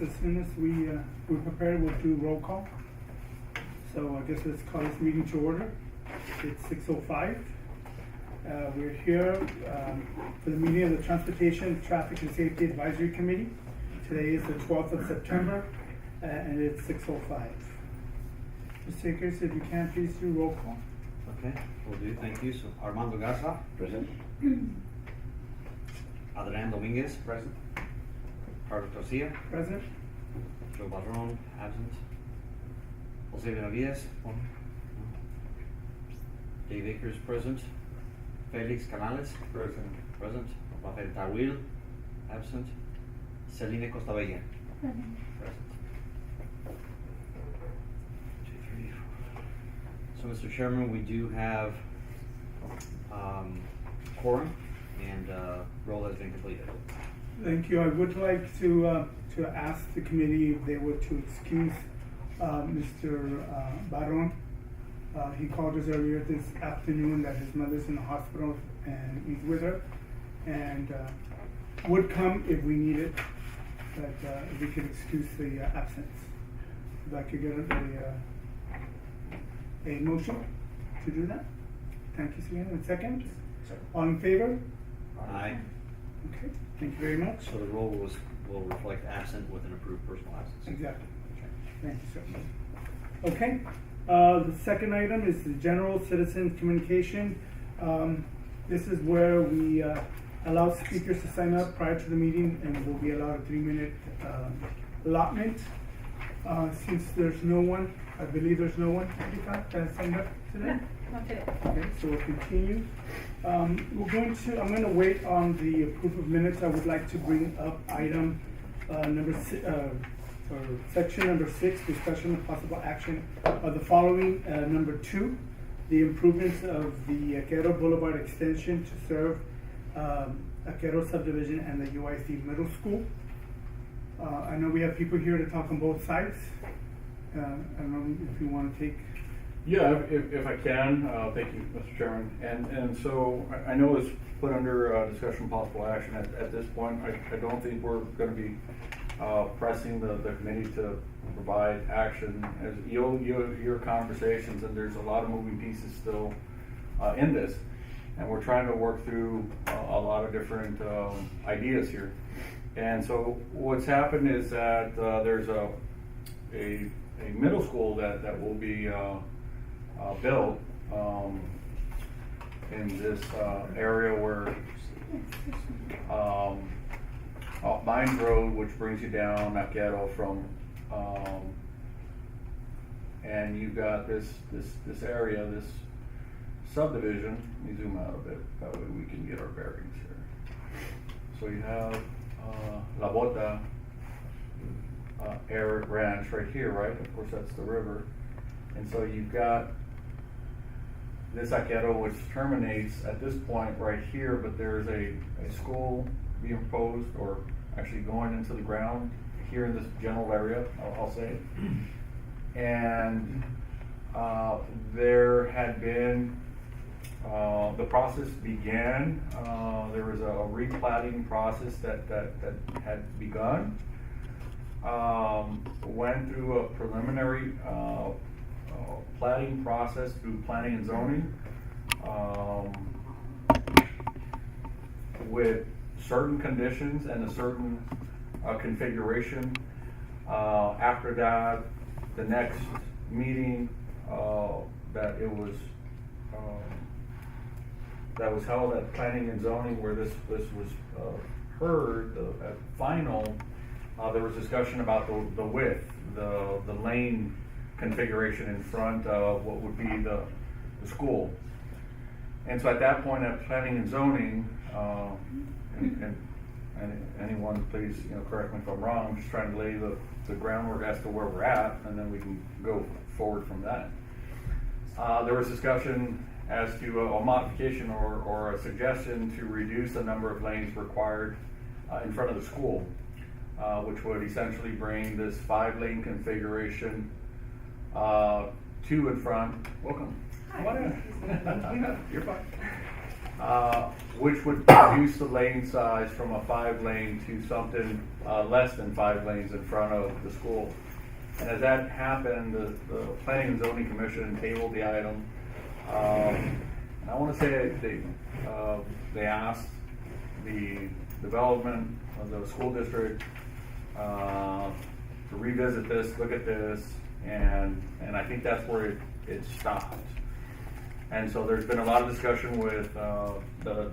as soon as we're prepared, we'll do roll call. So I guess let's call this meeting to order. It's 6:05. We're here for the meeting of the Transportation, Traffic and Safety Advisory Committee. Today is the 12th of September, and it's 6:05. Mr. Akers, if you can, please do roll call. Okay, will do, thank you. So Armando Garza. Present. Adrian Dominguez. Present. Carlos Garcia. Present. Joe Barron, absent. Jose Benavides. Dave Akers, present. Felix Canales. Present. Present. Rafael Tawil, absent. Celine Costabella. Present. So, Mr. Chairman, we do have quorum, and roll has been completed. Thank you. I would like to ask the committee if they were to excuse Mr. Barron. He called us earlier this afternoon that his mother's in the hospital and he's with her, and would come if we needed, but if we could excuse the absence. If I could get a motion to do that. Thank you, Selena. A second? All in favor? Aye. Okay, thank you very much. So the roll will reflect absent with an approved personal absence. Exactly. Thank you, sir. Okay, the second item is the general citizen communication. This is where we allow speakers to sign up prior to the meeting, and we'll be allowed a 3-minute allotment. Since there's no one, I believe there's no one that has signed up today. Not today. Okay, so we'll continue. I'm going to wait on the approval of minutes. I would like to bring up item section number 6, discussion of possible action of the following. Number 2, the improvements of the Aquero Boulevard extension to serve Aquero subdivision and the UIC middle school. I know we have people here to talk on both sides. I don't know if you want to take. Yeah, if I can, thank you, Mr. Chairman. And so I know it's put under discussion possible action at this point. I don't think we're going to be pressing the committee to provide action. As you'll hear conversations, and there's a lot of moving pieces still in this, and we're trying to work through a lot of different ideas here. And so what's happened is that there's a middle school that will be built in this area where off Mines Road, which brings you down Aquero from, and you've got this area, this subdivision. Let me zoom out a bit, that way we can get our bearings here. So you have La Bota Air Ranch right here, right? Of course, that's the river. And so you've got this Aquero, which terminates at this point right here, but there's a school being proposed, or actually going into the ground here in this general area, I'll say. And there had been, the process began, there was a replatting process that had begun. Went through a preliminary platting process through planning and zoning with certain conditions and a certain configuration. After that, the next meeting that was held at planning and zoning, where this was heard at final. There was discussion about the width, the lane configuration in front of what would be the school. And so at that point at planning and zoning, and anyone please correct me if I'm wrong, I'm just trying to lay the groundwork as to where we're at, and then we can go forward from that. There was discussion as to a modification or a suggestion to reduce the number of lanes required in front of the school. Which would essentially bring this 5-lane configuration to in front. Welcome. Hi. Come on in. You're fine. which would reduce the lane size from a 5-lane to something less than 5 lanes in front of the school. And as that happened, the Planning and Zoning Commission tabled the item. And I want to say they asked the development of the school district to revisit this, look at this, and I think that's where it stopped. And so there's been a lot of discussion with the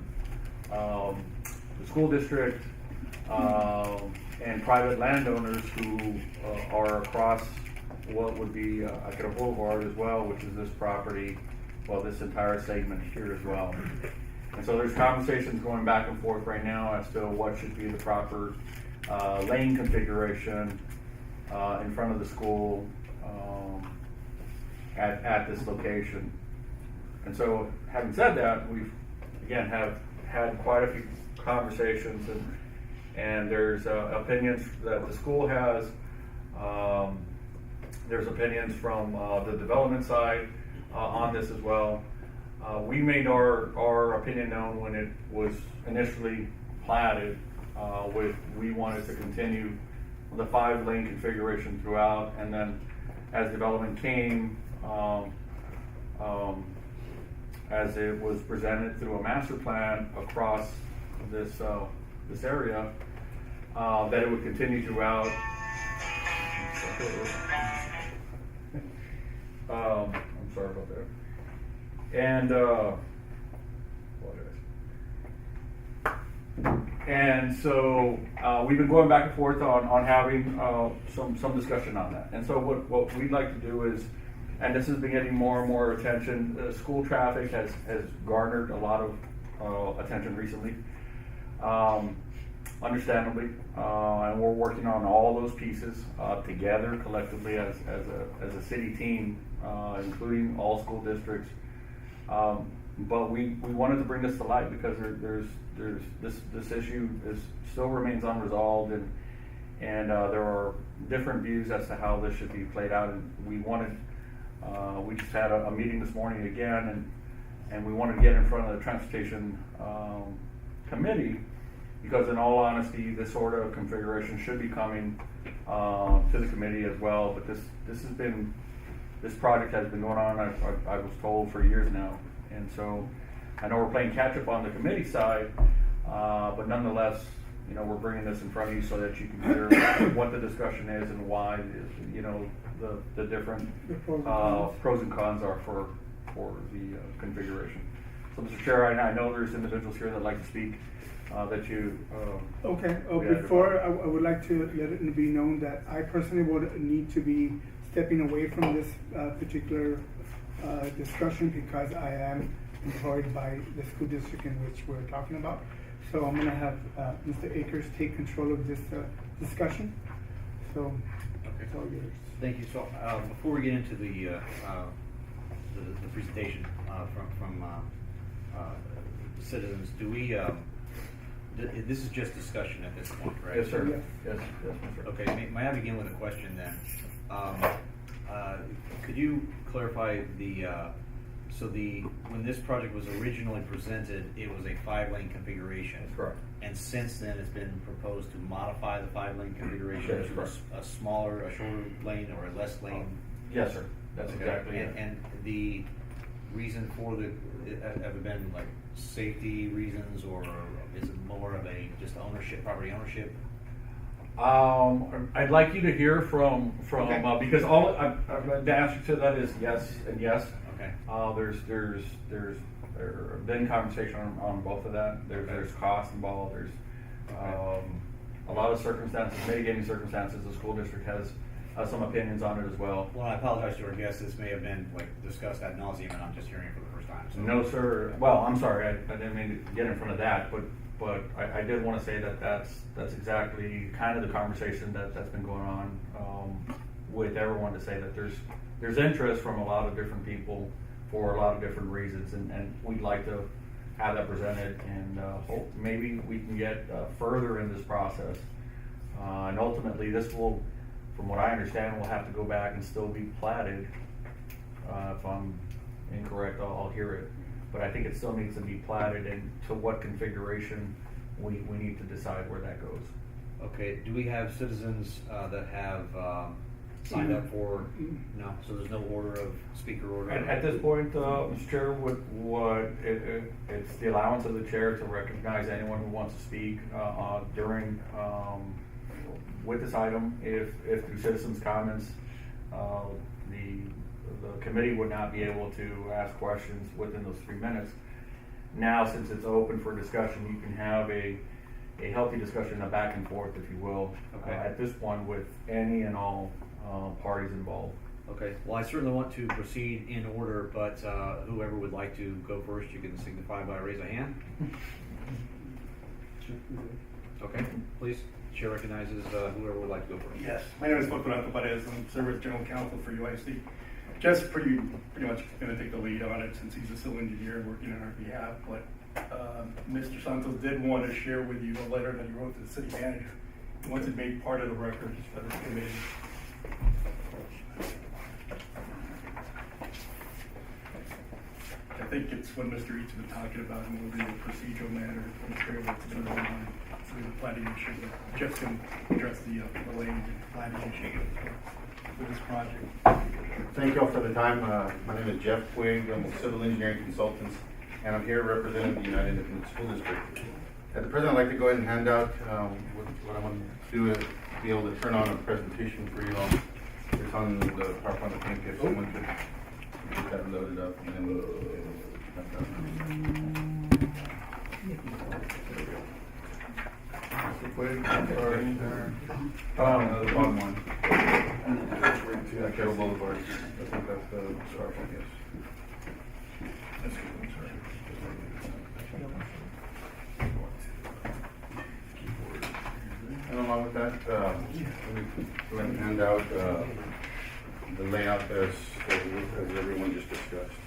school district and private landowners who are across what would be Akira Boulevard as well, which is this property, well, this entire segment here as well. And so there's conversations going back and forth right now as to what should be the proper lane configuration in front of the school at this location. And so, having said that, we've again have had quite a few conversations, and there's opinions that the school has. There's opinions from the development side on this as well. We made our opinion known when it was initially platted. We wanted to continue the 5-lane configuration throughout, and then as development came, as it was presented through a master plan across this area, that it would continue throughout. I'm sorry about that. And and so we've been going back and forth on having some discussion on that. And so what we'd like to do is, and this has been getting more and more attention, school traffic has garnered a lot of attention recently, understandably, and we're working on all those pieces together collectively as a city team, including all school districts. But we wanted to bring this to light because there's this issue still remains unresolved, and there are different views as to how this should be played out, and we just had a meeting this morning again, and we wanted to get in front of the transportation committee, because in all honesty, this sort of configuration should be coming to the committee as well. But this project has been going on, I was told, for years now, and so I know we're playing catch up on the committee side, but nonetheless, we're bringing this in front of you so that you can hear what the discussion is and why, the different pros and cons are for the configuration. So, Mr. Chair, I know there's individuals here that like to speak. Okay. Before, I would like to let it be known that I personally would need to be stepping away from this particular discussion, because I am employed by the school district in which we're talking about. So I'm going to have Mr. Akers take control of this discussion. So it's all yours. Thank you. So before we get into the presentation from citizens, do we? This is just discussion at this point, right? Yes, sir. Yes. Yes, sir. Okay. May I begin with a question then? Could you clarify when this project was originally presented, it was a 5-lane configuration. That's correct. And since then, it's been proposed to modify the 5-lane configuration That's to correct. a smaller, a shorter lane, or a less lane. Yes, sir. That's Okay. exactly it. And the reason for have it been like safety reasons, or is it more of a just property ownership? I'd like you to hear from Okay. because the answer to that is yes and yes. Okay. There's been conversation on both of that. There's cost involved. There's a lot of circumstances, mitigating circumstances. The school district has some opinions on it as well. Well, I apologize to our guests. This may have been discussed ad nauseum, and I'm just hearing it for the first time. So. No, sir. Well, I'm sorry. I didn't mean to get in front of that, but I did want to say that's exactly kind of the conversation that's been going on with everyone, to say that there's interest from a lot of different people for a lot of different reasons, and we'd like to have that presented, and hope maybe we can get further in this process. And ultimately, this will, from what I understand, will have to go back and still be platted. If I'm incorrect, I'll hear it. but I think it still needs to be platted, and to what configuration, we need to decide where that goes. Okay, do we have citizens, that have, signed up for, no, so there's no order of, speaker order? At this point, Mr. Chair, it's the allowance of the chair to recognize anyone who wants to speak, during, with this item. If through citizens' comments, the committee would not be able to ask questions within those 3 minutes. Now, since it's open for discussion, you can have a healthy discussion, a back and forth, if you will, Okay. at this point with any and all parties involved. Okay, well, I certainly want to proceed in order, but, whoever would like to go first, you can signify by raise a hand. Okay, please. Chair recognizes, whoever would like to go first. Yes, my name is Fortunato Perez. I'm Service General Counsel for UIC. Jeff's pretty much going to take the lead on it since he's a civil engineer working on our behalf. But Mr. Santos did want to share with you a letter that he wrote to the city manager. He wants it made part of the record for this committee. I think it's what Mr. Eads was talking about, and we'll do the procedural matter. Mr. able to do through the planning issue. But Jeff can address the land and planning issue for this project. Thank you all for the time. My name is Jeff Quigg. I'm a civil engineering consultant, and I'm here representing the United Independent School District. At the present, I'd like to go ahead and hand out what I'm going to do is be able to turn on a presentation for you all. It's on the PowerPoint. I think if someone could get that loaded up, and then we'll Mr. Quigg, sorry. The bottom one. Kettle Boulevard. I think that's the PowerPoint, yes. That's good. I'm sorry. And along with that, let me go ahead and hand out the layout as everyone just discussed.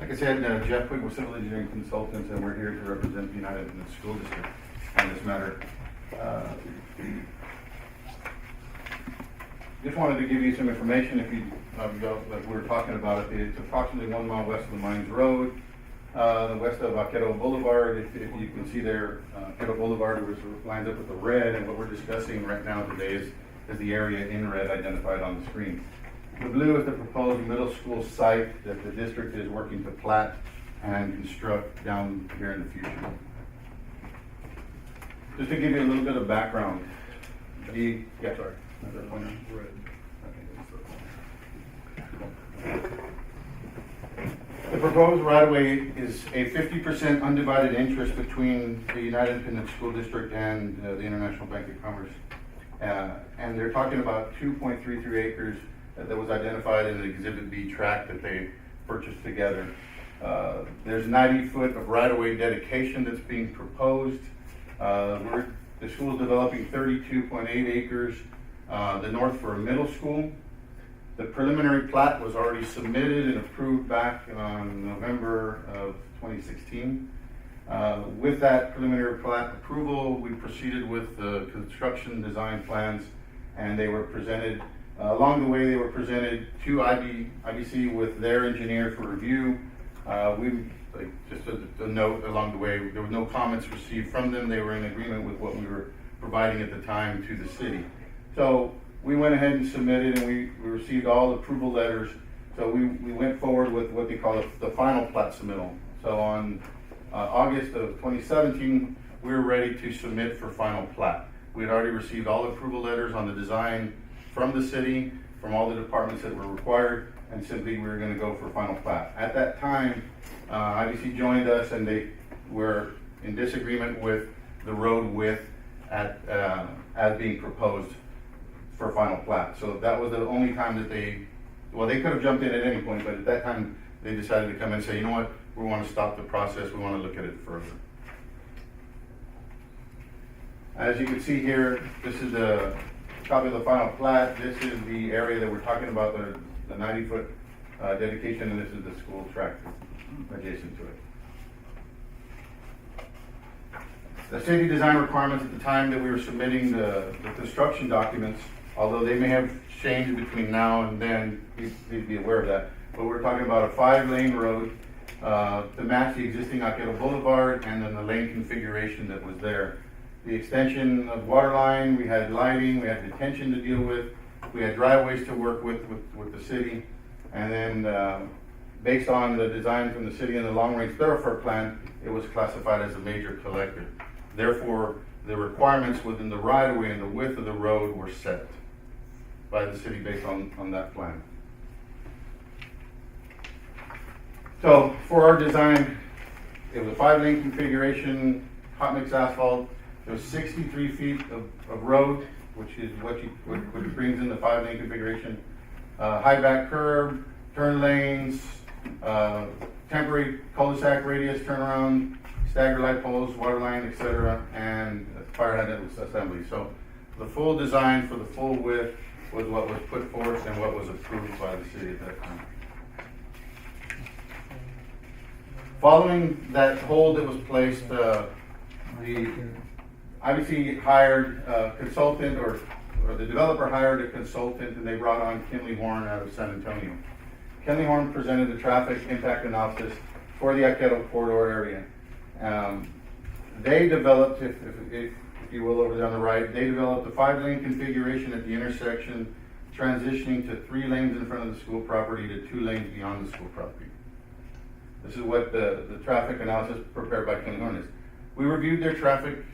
Like I said, Jeff Quigg, we're civil engineering consultants, and we're here to represent the United Independent School District on this matter. Just wanted to give you some information. If you, like we were talking about it, it's approximately 1 mile west of the Mines Road, west of Vaquero Boulevard. If you can see there, Vaquero Boulevard, which lines up with the red, and what we're discussing right now today is the area in red identified on the screen. The blue is the proposed middle school site that the district is working to plat and construct down here in the future. Just to give you a little bit of background, the proposed right-of-way is a 50% undivided interest between the United Independent School District and the International Bank of Commerce. And they're talking about 2.33 acres that was identified in the Exhibit B tract that they purchased together. There's 90 foot of right-of-way dedication that's being proposed. The school is developing 32.8 acres, the north for a middle school. The preliminary plat was already submitted and approved back on November of 2016. With that preliminary plat approval, we proceeded with the construction design plans, and they were presented. Along the way, they were presented to IBC with their engineer for review. Just a note along the way, there were no comments received from them. They were in agreement with what we were providing at the time to the city. So we went ahead and submitted, and we received all approval letters. So we went forward with what they call the final plat submittal. So on August of 2017, we were ready to submit for final plat. We had already received all approval letters on the design from the city, from all the departments that were required, and simply we were gonna go for final plat. At that time, IBC joined us and they were in disagreement with the road width as being proposed for final plat. So that was the only time that they could have jumped in at any point, but at that time, they decided to come in and say, you know what, we wanna stop the process, we wanna look at it further. As you can see here, this is the copy of the final plat. This is the area that we're talking about, the 90-foot dedication, and this is the school track adjacent to it. The city design requirements at the time that we were submitting the construction documents, although they may have changed between now and then, you need to be aware of that. But we're talking about a 5-lane road to match the existing Arquero Boulevard and then the lane configuration that was there. The extension of water line, we had lighting, we had detention to deal with, we had driveways to work with the city. And then based on the design from the city and the long-range thoroughfare plan, it was classified as a major collector. Therefore, the requirements within the right-of-way and the width of the road were set by the city based on that plan. So for our design, it was a 5-lane configuration, hot mix asphalt. There was 63 feet of road, which is what brings in the 5-lane configuration. High back curb, turn lanes, temporary cul-de-sac radius turnaround, stagger light poles, water line, etc., and fire hydrant assembly. So the full design for the full width was what was put forth and what was approved by the city at that time. Following that hold that was placed, the IBC hired a consultant, or the developer hired a consultant, and they brought on Kinley Horn out of San Antonio. Kinley Horn presented the traffic impact analysis for the Arquero corridor area. They developed, if you will, over there on the right, they developed a 5-lane configuration at the intersection, transitioning to 3 lanes in front of the school property to 2 lanes beyond the school property. This is what the traffic analysis prepared by Kinley Horn is. We reviewed their traffic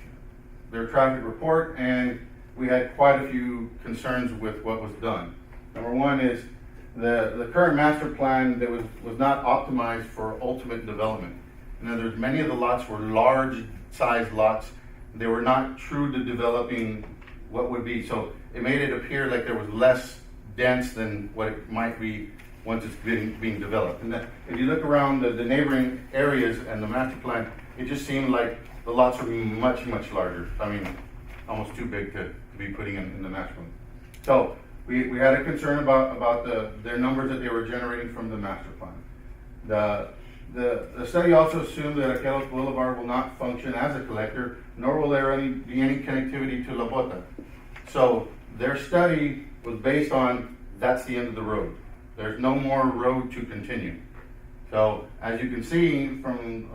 report, and we had quite a few concerns with what was done. Number one is the current master plan that was not optimized for ultimate development. In other words, many of the lots were large sized lots. They were not true to developing what would be. So it made it appear like there was less dense than what it might be once it's being developed. And if you look around the neighboring areas and the master plan, it just seemed like the lots would be much, much larger. I mean, almost too big to be putting in the master plan. So we had a concern about their numbers that they were generating from the master plan. The study also assumed that Arquero Boulevard will not function as a collector, nor will there be any connectivity to La Bota. So their study was based on that's the end of the road. There's no more road to continue. So as you can see from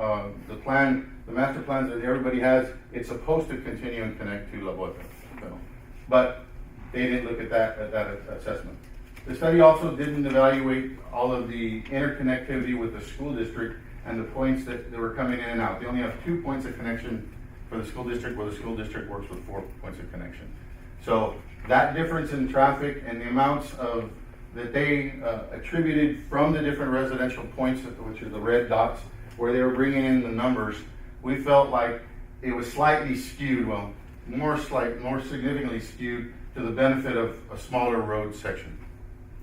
the plan, the master plans that everybody has, it's supposed to continue and connect to La Bota. So, but they didn't look at that assessment. The study also didn't evaluate all of the interconnectivity with the school district and the points that were coming in and out. They only have 2 points of connection for the school district, where the school district works with 4 points of connection. So that difference in traffic and the amounts that they attributed from the different residential points, which are the red dots, where they were bringing in the numbers, we felt like it was slightly skewed, well, more significantly skewed to the benefit of a smaller road section,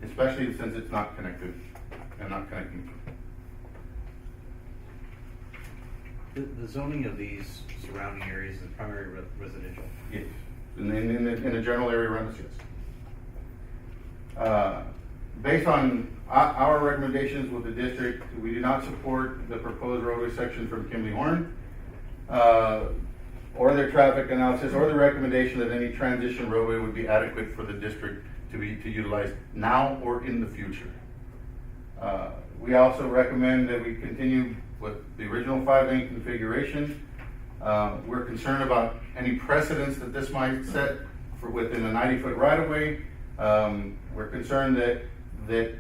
especially since it's not connected and not connecting. The zoning of these surrounding areas is primary residential. Yes, in the general area around us, yes. Based on our recommendations with the district, we do not support the proposed roadway section from Kinley Horn, or their traffic analysis, or the recommendation that any transition roadway would be adequate for the district to utilize now or in the future. We also recommend that we continue with the original 5-lane configuration. We're concerned about any precedents that this might set for within a 90-foot right-of-way. We're concerned that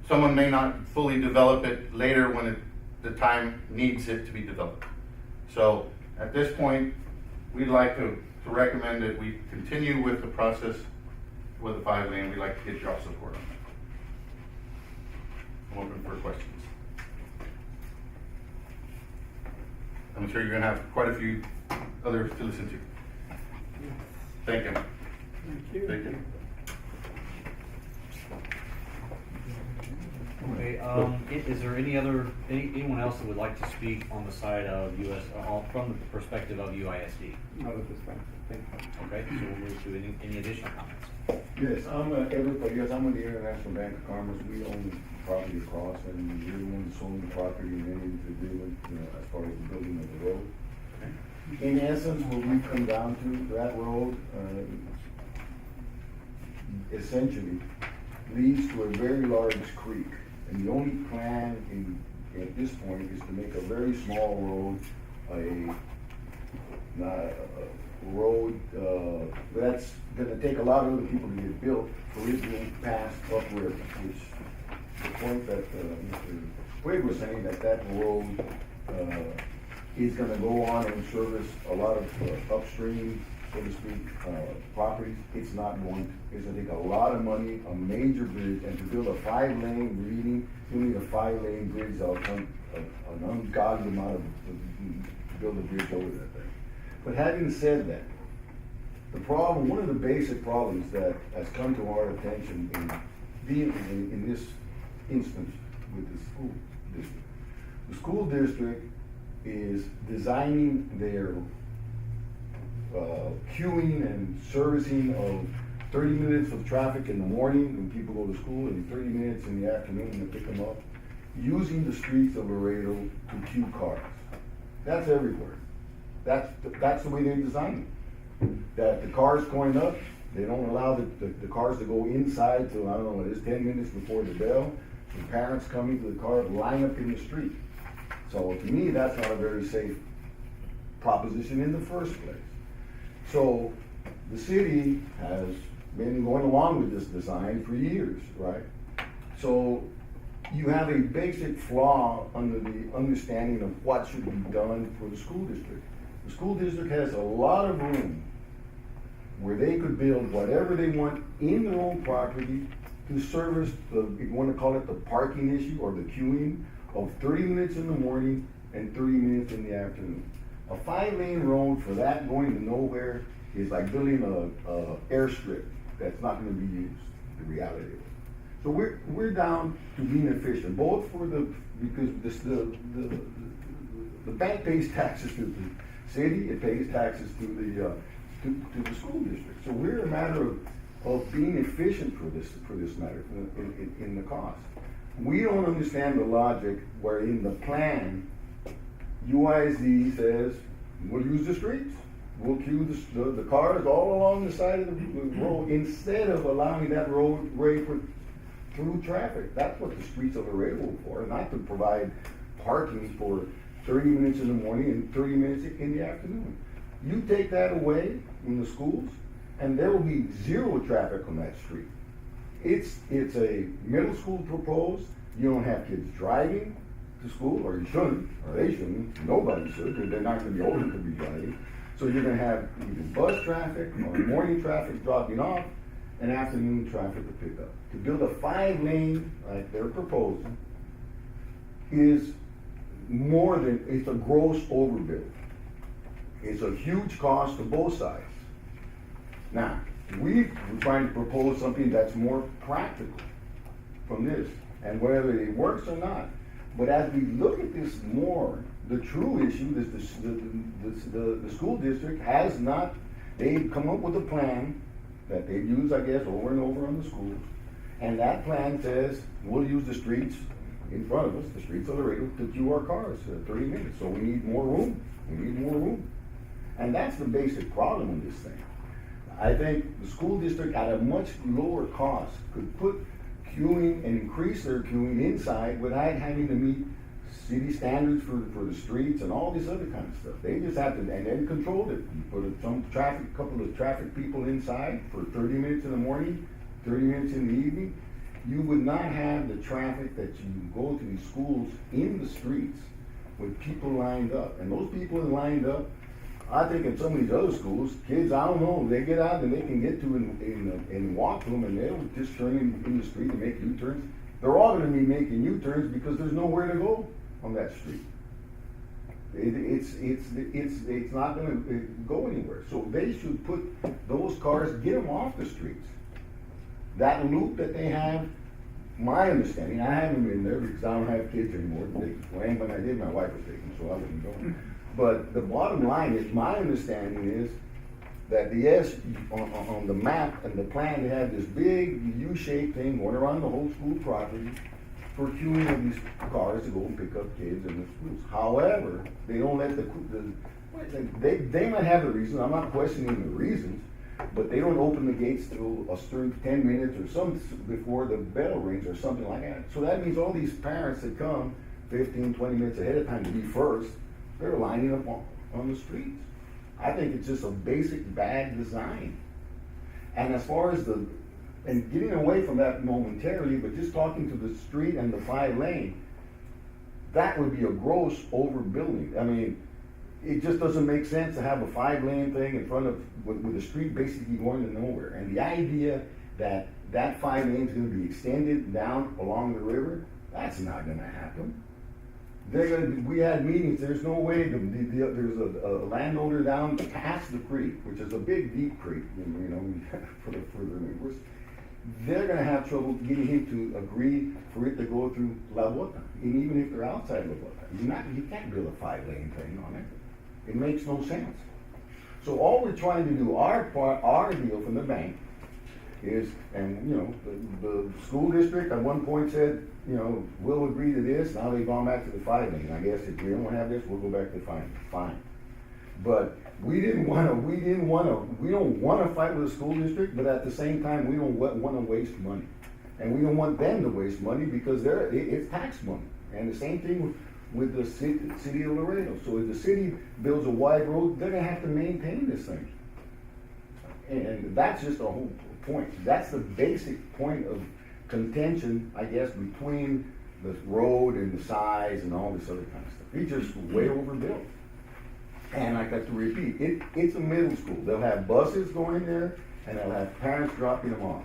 someone may not fully develop it later when the time needs it to be developed. So at this point, we'd like to recommend that we continue with the process with a 5-lane, we'd like to get your support on that. I'm open for questions. I'm sure you're gonna have quite a few others to listen to. Thank you. Thank you. Thank you. Okay, is there anyone else that would like to speak on the side of from the perspective of UISD? Not at this time, thank you. Okay, so we'll move to any additional comments. Yes, I'm I'm with the International Bank of Commerce. We own property across, and we're the ones that sold the property and anything to do with, as far as the building of the road. In essence, what we come down to, that road, essentially leads to a very large creek. And the only plan at this point is to make a very small road, a road, that's gonna take a lot of other people to get built for it to pass upriver, which the point that, Mr. Quigg was saying, that road, is gonna go on and service a lot of upstream, so to speak, properties. It's not going to. It's gonna take a lot of money, a major bridge, and to build a 5-lane reading, you need a 5-lane bridge, an ungodly amount to build a bridge over that thing. But having said that, the problem, one of the basic problems that has come to our attention in this instance with the school district. The school district is designing their queuing and servicing of 30 minutes of traffic in the morning when people go to school and 30 minutes in the afternoon when they pick them up, using the streets of Laredo to queue cars. That's everywhere. That's the way they design it. That the cars going up, they don't allow the cars to go inside till, I don't know what it is, 10 minutes before the bell. The parents coming to the car line up in the street. So to me, that's not a very safe proposition in the first place. So the city has been going along with this design for years, right? So you have a basic flaw under the understanding of what should be done for the school district. The school district has a lot of room where they could build whatever they want in their own property to service the, if you want to call it the parking issue or the queuing of 30 minutes in the morning and 30 minutes in the afternoon. A 5-lane road for that going to nowhere is like building a airstrip that's not going to be used, the reality of it. So we're down to being efficient, both for because the bank pays taxes to the city, it pays taxes to the school district. So we're a matter of being efficient for this matter in the cost. We don't understand the logic where in the plan UIZ says we'll use the streets, we'll queue the cars all along the side of the road instead of allowing that roadway for through traffic. That's what the streets of Laredo are for, not to provide parking for 30 minutes in the morning and 30 minutes in the afternoon. You take that away from the schools, and there will be zero traffic on that street. It's a middle school proposed. You don't have kids driving to school, or you shouldn't, or they shouldn't. Nobody should, because they're not going to be old enough to be driving. So you're going to have either bus traffic or morning traffic dropping off, and afternoon traffic to pick up. To build a 5-lane like they're proposing is more than, it's a gross overbuild. It's a huge cost to both sides. Now, we're trying to propose something that's more practical from this, and whether it works or not. But as we look at this more, the true issue is the school district has not, they've come up with a plan that they've used, I guess, over and over on the schools. And that plan says, we'll use the streets in front of us, the streets of Laredo, to queue our cars 30 minutes. So we need more room. We need more room. And that's the basic problem in this thing. I think the school district at a much lower cost could put queuing and increase their queuing inside without having to meet city standards for the streets and all this other kind of stuff. They just have to, and then control it. You put couple of traffic people inside for 30 minutes in the morning, 30 minutes in the evening. You would not have the traffic that you go to these schools in the streets with people lined up. And those people lined up I think in some of these other schools, kids, I don't know, they get out and they can get to and walk to them, and they'll just turn in the street and make U-turns. They're all gonna be making U-turns because there's nowhere to go on that street. It's not gonna go anywhere. So they should put those cars, get them off the streets. That loop that they have, my understanding, I haven't been there because I don't have kids anymore. When I did, my wife was taking, so I wouldn't go. But the bottom line is, my understanding is that on the map and the plan, they have this big U-shaped thing going around the whole school property for queuing of these cars to go and pick up kids in the schools. However, they don't let they might have the reason, I'm not questioning the reasons, but they don't open the gates till a certain 10 minutes or some before the bell rings or something like that. So that means all these parents that come 15, 20 minutes ahead of time to be first, they're lining up on the streets. I think it's just a basic bad design. And as far as and getting away from that momentarily, but just talking to the street and the 5-lane, that would be a gross overbuilding. I mean, it just doesn't make sense to have a 5-lane thing in front of, with the street basically going to nowhere. And the idea that 5 lanes is gonna be extended down along the river, that's not gonna happen. We had meetings, there's no way, there's a landowner down past the creek, which is a big, deep creek, you know, for the neighbors. They're gonna have trouble getting him to agree for it to go through La Bota, and even if they're outside La Bota. You can't build a 5-lane thing on it. It makes no sense. So all we're trying to do, our deal from the bank is, and you know, the school district at one point said, you know, we'll agree to this. Now they've gone back to the 5-lane. I guess if we don't have this, we'll go back to 5. Fine. But we don't want to fight with the school district, but at the same time, we don't want to waste money. And we don't want them to waste money because it's tax money. And the same thing with the city of Laredo. So if the city builds a wide road, they're going to have to maintain this thing. And that's just the whole point. That's the basic point of contention, I guess, between the road and the size and all this other kind of stuff. It's just way overbuilt. And I got to repeat, it's a middle school. They'll have buses going there, and they'll have parents dropping them off.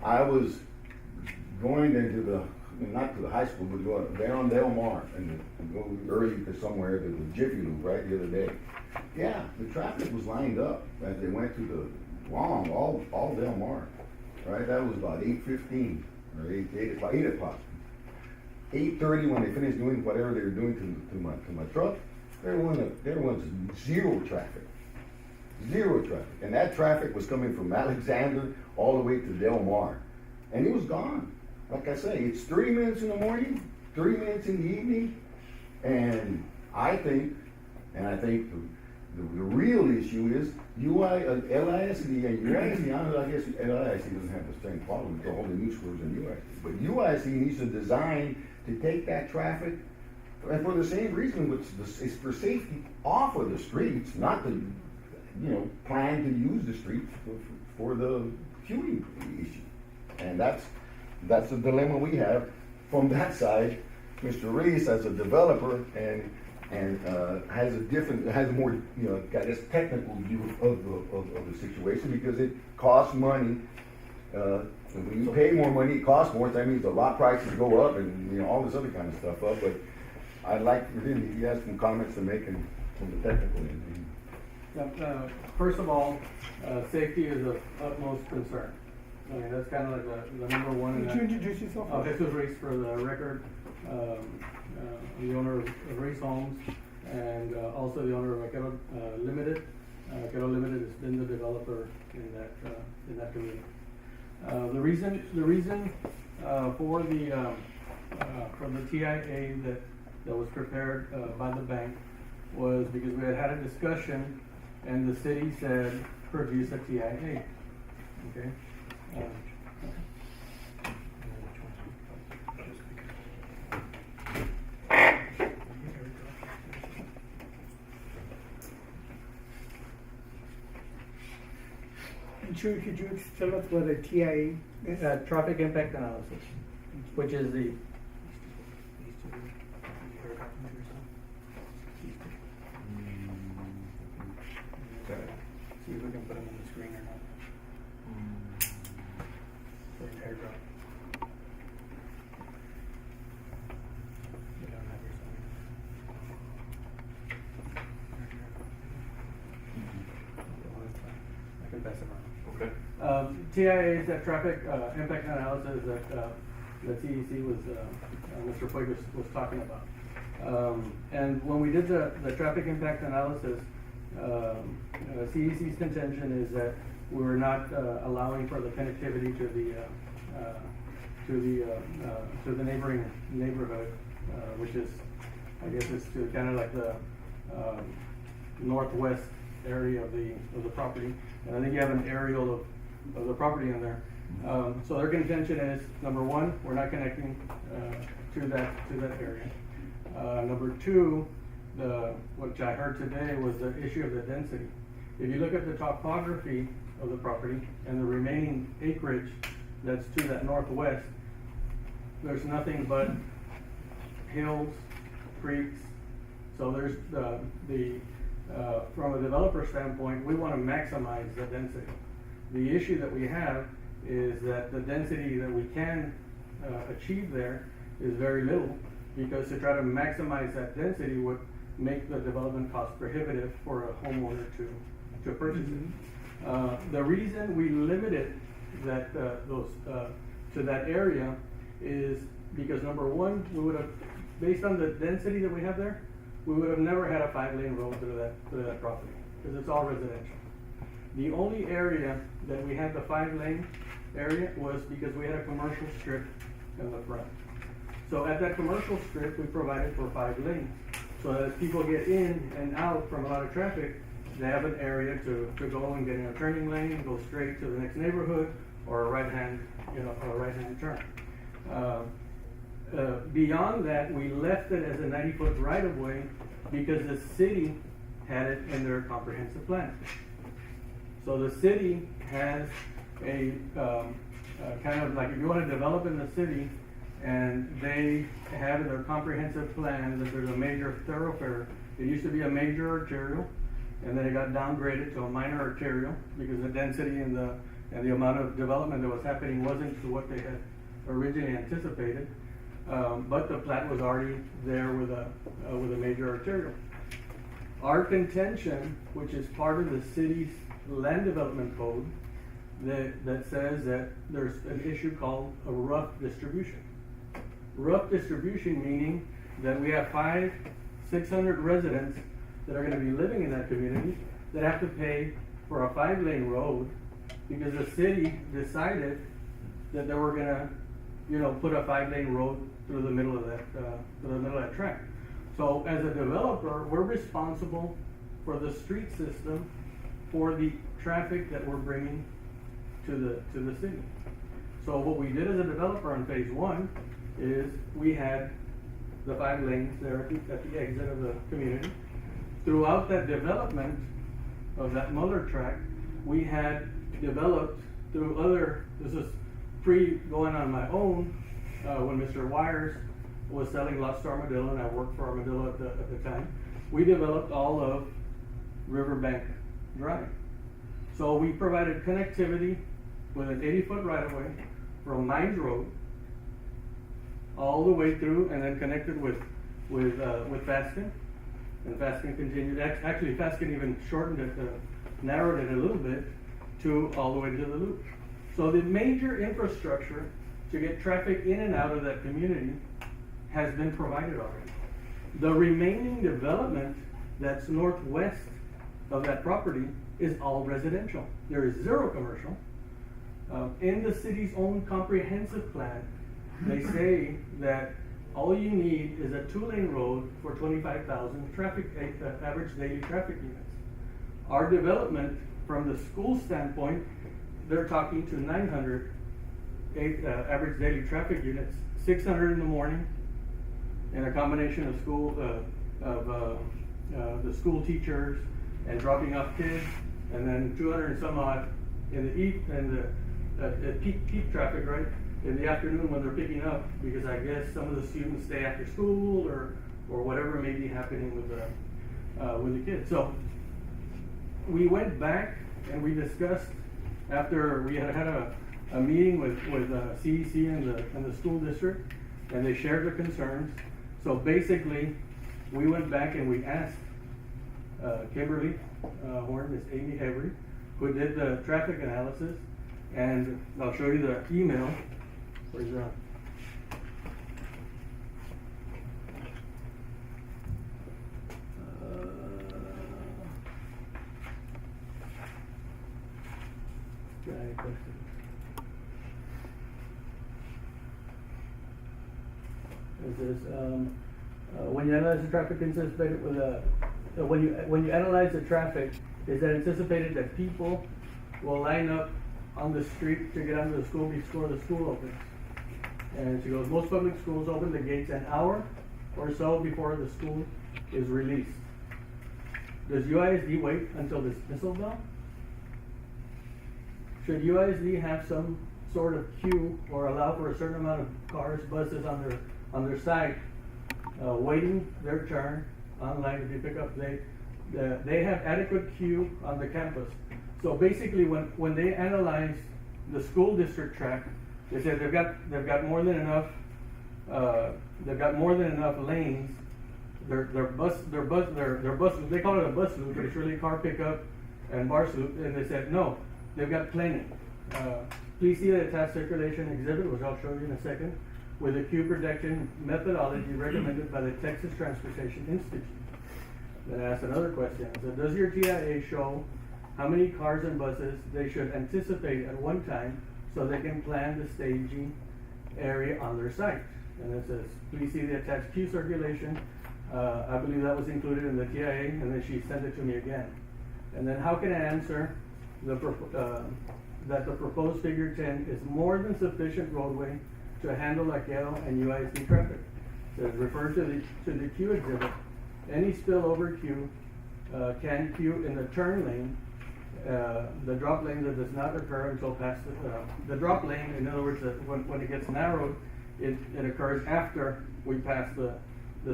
I was going there not to the high school, but going there on Del Mar, and go early to somewhere to the Jiffy Loop, right, the other day. Yeah, the traffic was lined up as they went to all Del Mar, right? That was about 8:15 or 8 o'clock. 8:30 when they finished doing whatever they were doing to my truck. There was zero traffic. And that traffic was coming from Alexander all the way to Del Mar. And it was gone. Like I say, it's 30 minutes in the morning, 30 minutes in the evening. And I think the real issue is LISD and UISD, I guess LISD doesn't have the same problem with all the new schools in UISD. But UISD needs to design to take that traffic, and for the same reason, which is for safety off of the streets, not to, you know, plan to use the streets for the queuing issue. And that's the dilemma we have from that side. Mr. Reese, as a developer, and has a more, you know, I guess, technical view of the situation, because it costs money. When you pay more money, it costs more. That means the lot prices go up, and you know, all this other kind of stuff up. But I'd like for him, if he has some comments to make from the technical end. First of all, safety is of utmost concern. I mean, that's kind of like the number one. Would you introduce yourself? Jesus Reese, for the record, the owner of Reese Homes, and also the owner of Vaquero Limited. Vaquero Limited has been the developer in that community. The reason for the TIA that was prepared by the bank was because we had a discussion, and the city said produce a TIA. Okay. Could you tell us what a TIA is? Traffic impact analysis, which is the See if we can put them on the screen or not. For an airdrop. You don't have your sign. I can pass it around. Okay. TIA is that traffic impact analysis that the CEC was, Mr. Puig was talking about. And when we did the traffic impact analysis, CEC's contention is that we were not allowing for the connectivity to the neighboring neighborhood, which is, I guess it's to kind of like the northwest area of the property. And I think you have an aerial of the property in there. So their contention is, number one, we're not connecting to that area. Number two, which I heard today was the issue of the density. If you look at the topography of the property and the remaining acreage that's to that northwest, there's nothing but hills, creeks. So there's from a developer standpoint, we want to maximize the density. The issue that we have is that the density that we can achieve there is very little, because to try to maximize that density would make the development cost prohibitive for a homeowner to purchase it. The reason we limited that to that area is because, number one, we would have, based on the density that we have there, we would have never had a 5-lane road through that property, because it's all residential. The only area that we had the 5-lane area was because we had a commercial strip in the front. So at that commercial strip, we provided for 5 lanes. So that as people get in and out from a lot of traffic, they have an area to go and get in a turning lane, go straight to the next neighborhood, or a right-hand turn. Beyond that, we left it as a 90-foot right-of-way because the city had it in their comprehensive plan. So the city has a kind of like, if you want to develop in the city, and they have in their comprehensive plan that there's a major thoroughfare. It used to be a major arterial, and then it got downgraded to a minor arterial because the density and the amount of development that was happening wasn't to what they had originally anticipated. But the plat was already there with a major arterial. Our contention, which is part of the city's land development code, that says that there's an issue called a rough distribution. Rough distribution meaning that we have 600 residents that are going to be living in that community that have to pay for a 5-lane road because the city decided that they were going to, put a 5-lane road through the middle of that track. So as a developer, we're responsible for the street system for the traffic that we're bringing to the city. So what we did as a developer on phase 1 is we had the 5 lanes there at the exit of the community. Throughout that development of that Muller track, we had developed through this is going on my own, when Mr. Wires was selling lots to Armadillo, and I worked for Armadillo at the time. We developed all of Riverbank Drive. So we provided connectivity with an 80-foot right-of-way from Mines Road all the way through, and then connected with Fasken. And Fasken continued, actually Fasken even shortened it, narrowed it a little bit to all the way to the loop. So the major infrastructure to get traffic in and out of that community has been provided already. The remaining development that's northwest of that property is all residential. There is 0 commercial. In the city's own comprehensive plan, they say that all you need is a 2-lane road for 25,000 average daily traffic units. Our development, from the school standpoint, they're talking to 900 average daily traffic units, 600 in the morning, and a combination of the school teachers and dropping off kids, and then 200 and some odd in the peak traffic, right? In the afternoon when they're picking up, because I guess some of the students stay after school or whatever may be happening with the kids. So we went back and we discussed, after we had had a meeting with CEC and the school district, and they shared their concerns. So basically, we went back and we asked Kimberly Horn, Miss Amy Henry, who did the traffic analysis, and I'll show you the email. Where's that? Got any questions? It says, when you analyze the traffic anticipated with when you analyze the traffic, is it anticipated that people will line up on the street to get onto the school before the school opens? And she goes, most public schools open the gates an hour or so before the school is released. Does UISD wait until dismissal bell? Should UISD have some sort of queue or allow for a certain amount of cars, buses on their site, waiting their turn online if you pick up, they have adequate queue on the campus. So basically when they analyze the school district track, they said they've got more than enough lanes. Their bus, they call it a bus loop, but it's really car pickup and bar loop, and they said no, they've got plenty. Please see the attached circulation exhibit, which I'll show you in a second, with a queue protection methodology recommended by the Texas Transportation Institute. Then I asked another question. I said, does your TIA show how many cars and buses they should anticipate at one time so they can plan the staging area on their site? And it says, please see the attached queue circulation. I believe that was included in the TIA, and then she sent it to me again. And then how can I answer that the proposed figure 10 is more than sufficient roadway to handle Aquero and UISD traffic? It says, refer to the queue exhibit. Any spillover queue can queue in the turn lane, the drop lane that does not occur until past the drop lane. In other words, when it gets narrowed, it occurs after we pass the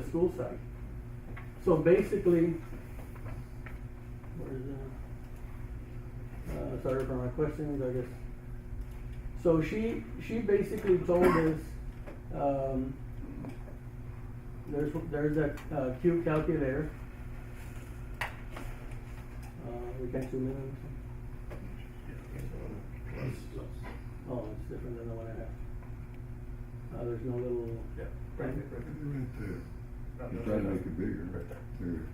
school site. So basically, sorry for my questions, I guess. So she basically told us there's a queue calculator. We can zoom in. Oh, it's different than the one I have. There's no little. Yeah. Right there. You try to make it bigger. Right there. There.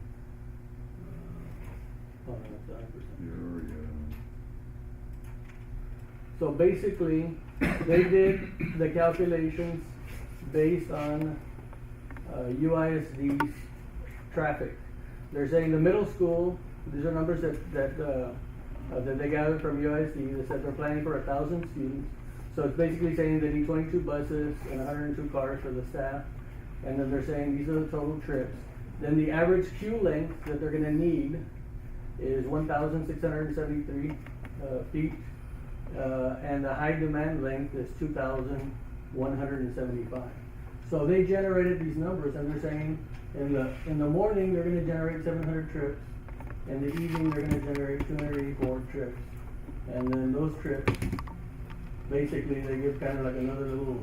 Oh, that's 100%. You're, So basically, they did the calculations based on UISD's traffic. They're saying the middle school, these are numbers that they gathered from UISD. They said they're planning for 1,000 students. So it's basically saying they need 22 buses and 102 cars for the staff. And then they're saying these are the total trips. Then the average queue length that they're gonna need is 1,673 feet. And the high demand length is 2,175. So they generated these numbers, and they're saying in the morning they're going to generate 700 trips, in the evening they're going to generate 284 trips, and then those trips, basically they give kind of like another little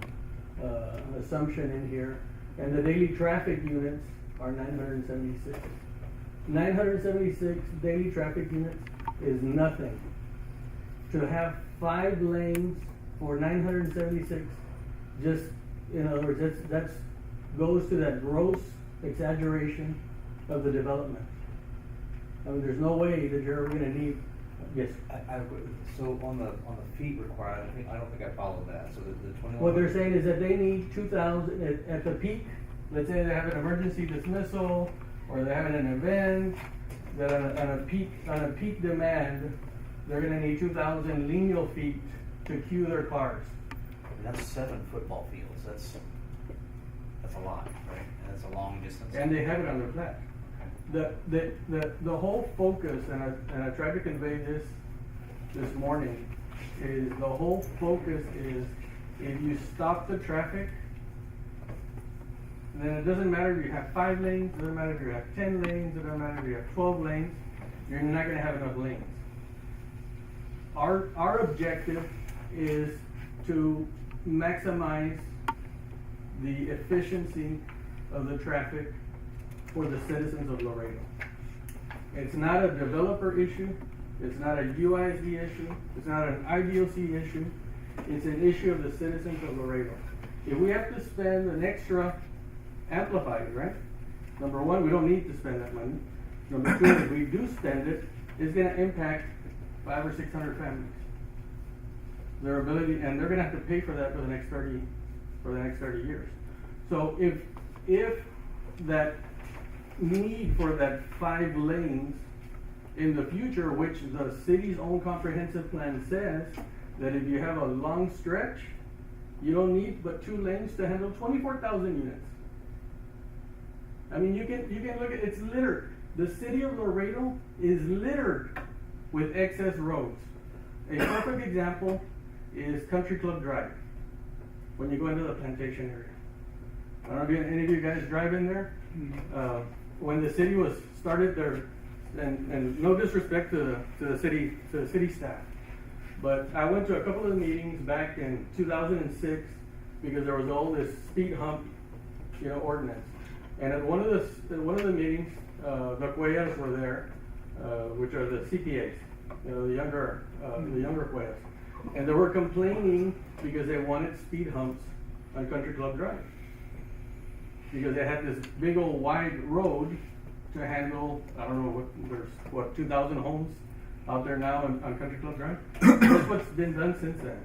assumption in here, and the daily traffic units are 976. 976 daily traffic units is nothing. To have 5 lanes for 976, just, in other words, that's goes to that gross exaggeration of the development. I mean, there's no way that you're ever gonna need, yes. So on the feet required, I don't think I followed that, so the 21. What they're saying is that they need 2,000 at the peak. Let's say they have an emergency dismissal, or they're having an event, that on a peak demand, they're gonna need 2,000 lineal feet to queue their cars. That's 7 football fields, that's a lot, right? And that's a long distance. And they have it on their plan. The whole focus, and I tried to convey this morning, is the whole focus is if you stop the traffic, then it doesn't matter if you have 5 lanes, it doesn't matter if you have 10 lanes, it doesn't matter if you have 12 lanes, you're not gonna have enough lanes. our objective is to maximize the efficiency of the traffic for the citizens of Laredo. It's not a developer issue, it's not a UISD issue, it's not an IDOC issue, it's an issue of the citizens of Laredo. If we have to spend an extra amplifier, right? Number one, we don't need to spend that money. Number two, if we do spend it, it's gonna impact 500 or 600 families. Their ability, and they're gonna have to pay for that for the next 30 years. So if that need for that 5 lanes in the future, which the city's own comprehensive plan says that if you have a long stretch, you don't need but 2 lanes to handle 24,000 units. I mean, you can look at, it's littered. The city of Laredo is littered with excess roads. A perfect example is Country Club Drive, when you go into the plantation area. I don't know if any of you guys drive in there. When the city was started there, and no disrespect to the city staff, but I went to a couple of the meetings back in 2006 because there was all this speed hump, ordinance. And at one of the meetings, the Cuellas were there, which are the CPAs, the younger Cuellas, and they were complaining because they wanted speed humps on Country Club Drive, because they had this big old wide road to handle, I don't know there's 2,000 homes out there now on Country Club Drive. That's what's been done since then.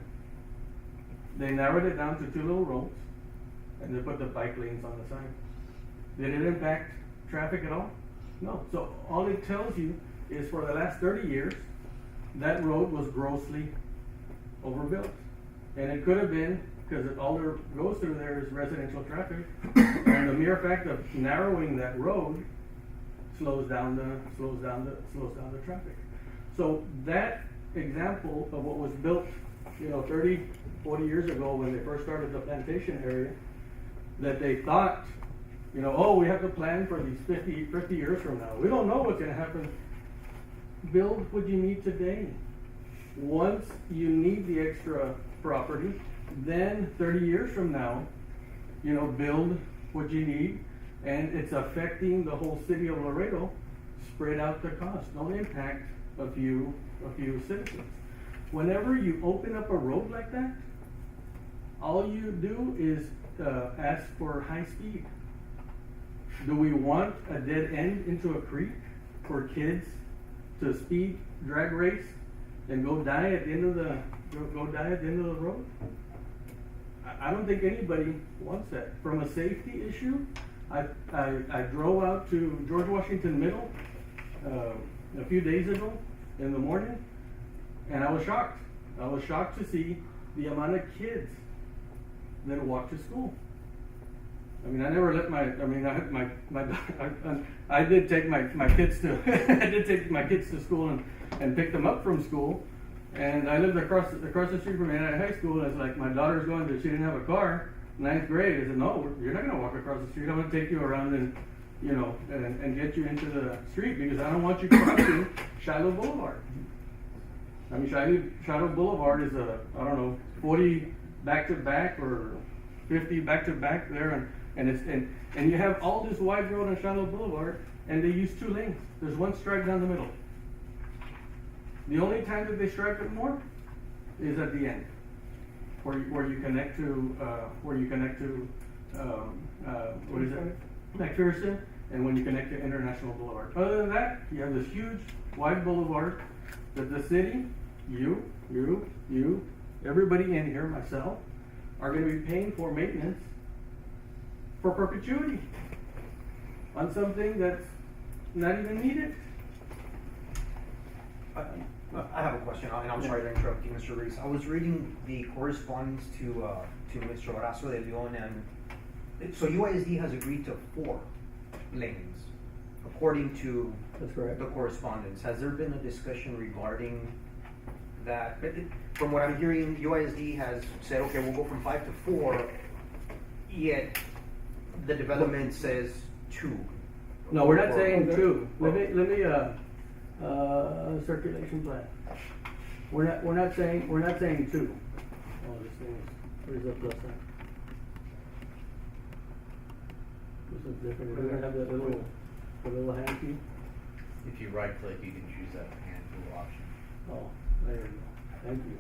They narrowed it down to 2 little roads, and they put the bike lanes on the side. Did it impact traffic at all? No. So all it tells you is for the last 30 years, that road was grossly overbuilt. And it could have been, because all that goes through there is residential traffic, and the mere fact of narrowing that road slows down the traffic. So that example of what was built, 30, 40 years ago when they first started the plantation area, that they thought, we have to plan for these 50 years from now. We don't know what's going to happen. Build what you need today. Once you need the extra property, then 30 years from now, build what you need, and it's affecting the whole city of Laredo. Spread out the cost. Don't impact a few citizens. Whenever you open up a road like that, all you do is ask for high speed. Do we want a dead end into a creek for kids to speed drag race and go die at the end of the road? I don't think anybody wants that. From a safety issue, I drove out to George Washington Middle a few days ago in the morning, and I was shocked. I was shocked to see the amount of kids that walk to school. I mean, I never let I did take my kids to school and pick them up from school. And I lived across the street from United High School, and it's like my daughter's she didn't have a car, 9th grade. I said, no, you're not gonna walk across the street. I'm gonna take you around and get you into the street, because I don't want you crossing Shiloh Boulevard. I mean, Shiloh Boulevard is 40 back to back or 50 back to back there, and you have all this wide road on Shiloh Boulevard, and they use 2 lanes. There's 1 stripe down the middle. The only time that they stripe it more is at the end, where you connect to what is it? McPherson, and when you connect to International Boulevard. Other than that, you have this huge wide boulevard that the city, you, everybody in here, myself, are going to be paying for maintenance for perpetuity on something that's not even needed. I have a question, and I'm sorry to interrupt you, Mr. Reese. I was reading the correspondence to Mr. Horacio de Leon, and so UISD has agreed to 4 lanes, according to That's correct. the correspondence. Has there been a discussion regarding that? From what I'm hearing, UISD has said, okay, we'll go from 5 to 4, yet the development says 2. No, we're not saying Or- 2. Let me circulation plan. We're not saying two. Oh, this thing is, where's the plus sign? This is different, we're gonna have that little hand key. If you right click, you can choose that hand tool option. Oh, there you go, thank you.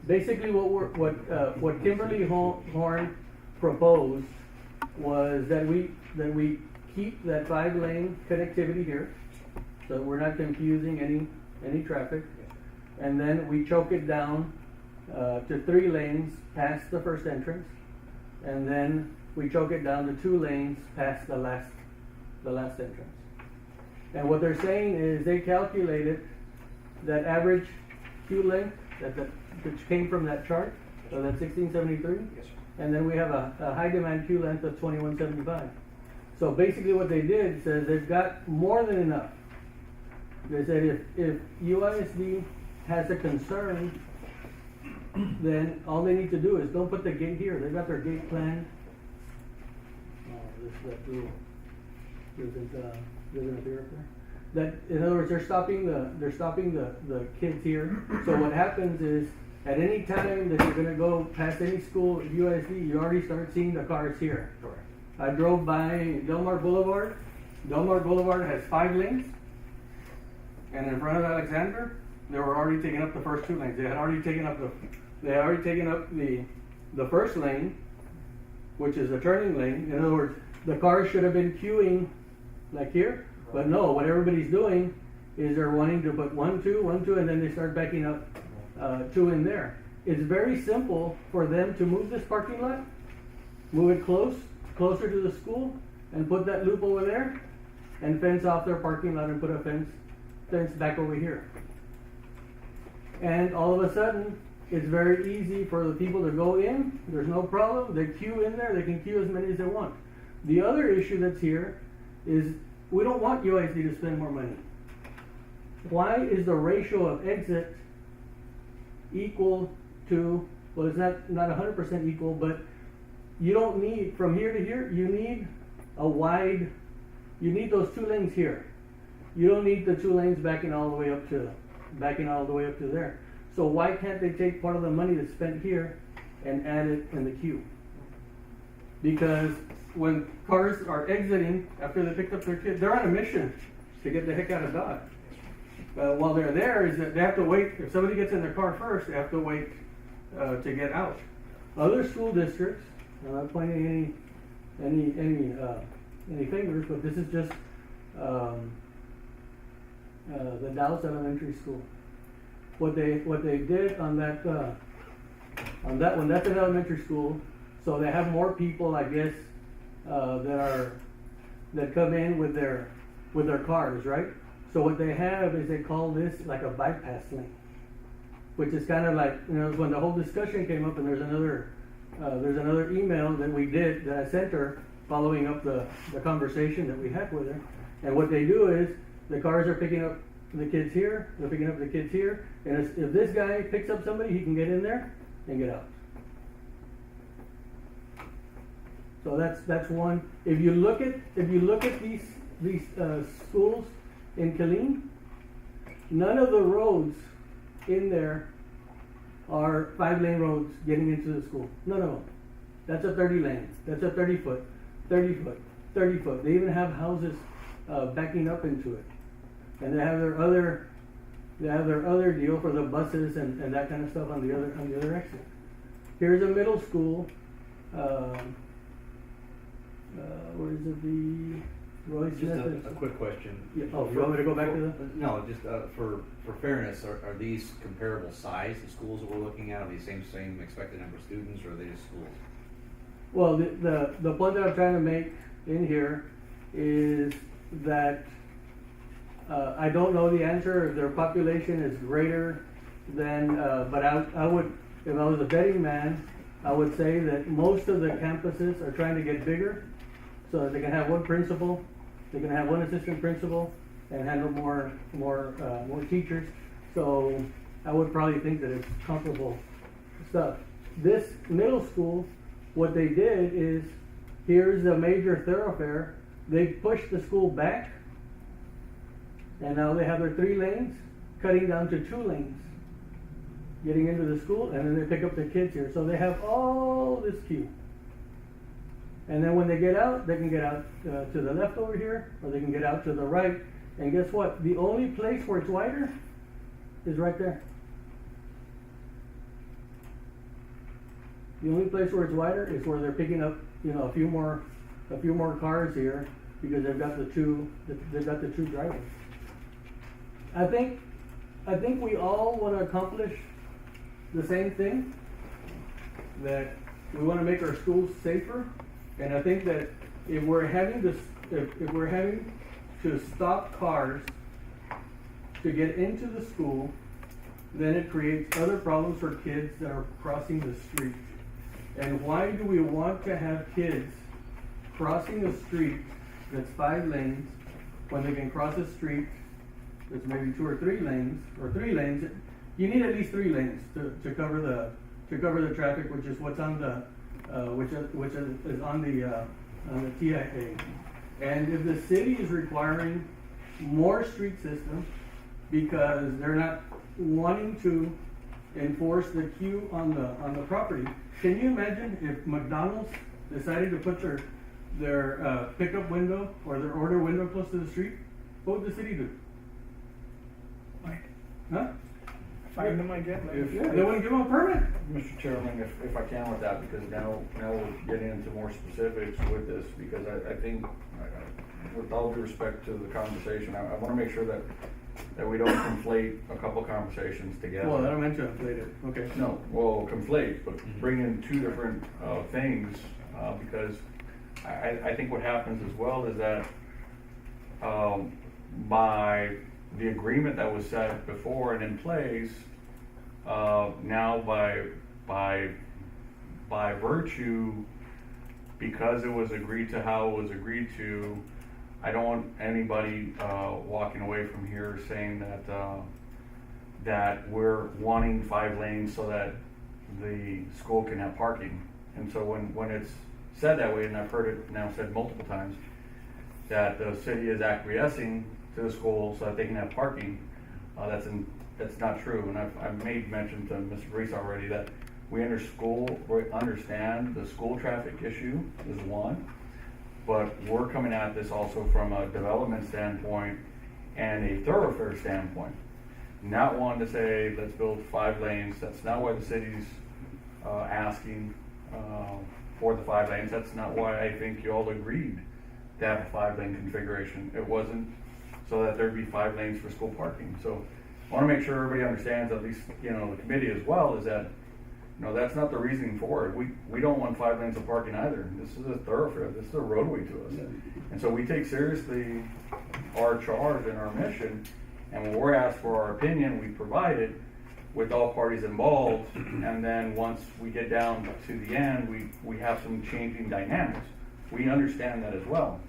Basically, what Kimberly Horn proposed was that we keep that 5-lane connectivity here, so we're not confusing any traffic. And then we choke it down, to 3 lanes past the first entrance. And then we choke it down to 2 lanes past the last entrance. And what they're saying is they calculated that average queue length which came from that chart, so that's 1673. Yes, sir. And then we have a high demand queue length of 2175. So basically what they did says they've got more than enough. They said if UISD has a concern, then all they need to do is don't put the gate here. They've got their gate planned. Oh, that rule doesn't appear up there. That, in other words, they're stopping the kids here. So what happens is, at any time that you're gonna go past any school at UISD, you already start seeing the cars here. Correct. I drove by Delmar Boulevard. Delmar Boulevard has 5 lanes. And in front of Alexander, they were already taking up the first 2 lanes. They had already taken up the first lane, which is a turning lane. In other words, the cars should have been queuing like here, but no, what everybody's doing is they're wanting to put 1, 2, 1, 2, and then they start backing up 2 in there. It's very simple for them to move this parking lot, move it closer to the school, and put that loop over there, and fence off their parking lot and put a fence back over here. And all of a sudden, it's very easy for the people to go in. There's no problem. They queue in there. They can queue as many as they want. The other issue that's here is we don't want UISD to spend more money. Why is the ratio of exit equal to, well, it's not 100% equal, but you don't need, from here to here, you need you need those 2 lanes here. You don't need the 2 lanes backing all the way up to there. So why can't they take part of the money that's spent here and add it in the queue? Because when cars are exiting after they picked up their kids, they're on a mission to get the heck out of Dodge. While they're there, is that they have to wait. If somebody gets in their car first, they have to wait to get out. Other school districts, I'm not pointing any fingers, but this is just the Dallas Elementary School. What they did on that one, that's an elementary school, so they have more people, I guess, that come in with their cars, right? So what they have is they call this like a bypass lane, which is kind of like, when the whole discussion came up, and there's another email that I sent her following up the conversation that we had with her. And what they do is the cars are picking up the kids here, they're picking up the kids here, and if this guy picks up somebody, he can get in there and get out. So that's one. If you look at these schools in Killeen, none of the roads in there are 5-lane roads getting into the school. None of them. That's a 30 lane. That's a 30 foot, 30 foot, 30 foot. They even have houses backing up into it. And they have their other deal for the buses and that kind of stuff on the other exit. Here's a middle school. Where is it? The Roy Smith. Just a quick question. Yeah. Oh, you want me to go back to that? No, just for fairness, are these comparable size, the schools that we're looking at? Are these same expected number of students, or are they just schools? Well, the point that I'm trying to make in here is that I don't know the answer if their population is greater than, but I would, if I was a betting man, I would say that most of the campuses are trying to get bigger so that they can have one principal, they can have one assistant principal, and handle more teachers. So I would probably think that it's comparable stuff. This middle school, what they did is, here's the major thoroughfare. They pushed the school back, and now they have their 3 lanes, cutting down to 2 lanes, getting into the school, and then they pick up the kids here. So they have all this queue. And then when they get out, they can get out to the left over here, or they can get out to the right. And guess what? The only place where it's wider is right there. The only place where it's wider is where they're picking up, a few more cars here because they've got the two drivers. I think we all want to accomplish the same thing, that we want to make our schools safer, and I think that if we're having to stop cars to get into the school, then it creates other problems for kids that are crossing the street. And why do we want to have kids crossing a street that's 5 lanes when they can cross a street that's maybe 2 or 3 lanes, or 3 lanes? You need at least 3 lanes to cover the traffic, which is what's on the which is on the TIA. And if the city is requiring more street system because they're not wanting to enforce the queue on the property, can you imagine if McDonald's decided to put their pickup window or their order window close to the street? What would the city do? Huh? Fine them, I guess. Yeah, they wouldn't give them a permit. Mr. Chairman, if I can with that, because now we're getting into more specifics with this, because I think, with all due respect to the conversation, I want to make sure that we don't conflate a couple conversations together. Well, I don't mean to inflate it, okay. No, well, conflate, but bring in 2 different things, because I think what happens as well is that by the agreement that was set before and in place, now by virtue, because it was agreed to how it was agreed to, I don't want anybody walking away from here saying that we're wanting 5 lanes so that the school can have parking. And so when it's said that way, and I've heard it now said multiple times, that the city is acquiescing to the school so that they can have parking, that's not true. And I've made mention to Mr. Reese already that we understand the school traffic issue is one, but we're coming at this also from a development standpoint and a thoroughfare standpoint. Not one to say, let's build 5 lanes. That's not why the city's asking for the 5 lanes. That's not why I think you all agreed to have a 5-lane configuration. It wasn't so that there'd be 5 lanes for school parking. So I want to make sure everybody understands, at least the committee as well, is that that's not the reasoning for it. We don't want 5 lanes of parking either. This is a thoroughfare. This is a roadway to us. And so we take seriously our charge and our mission. And when we're asked for our opinion, we provide it with all parties involved. And then once we get down to the end, we have some changing dynamics. We understand that as well.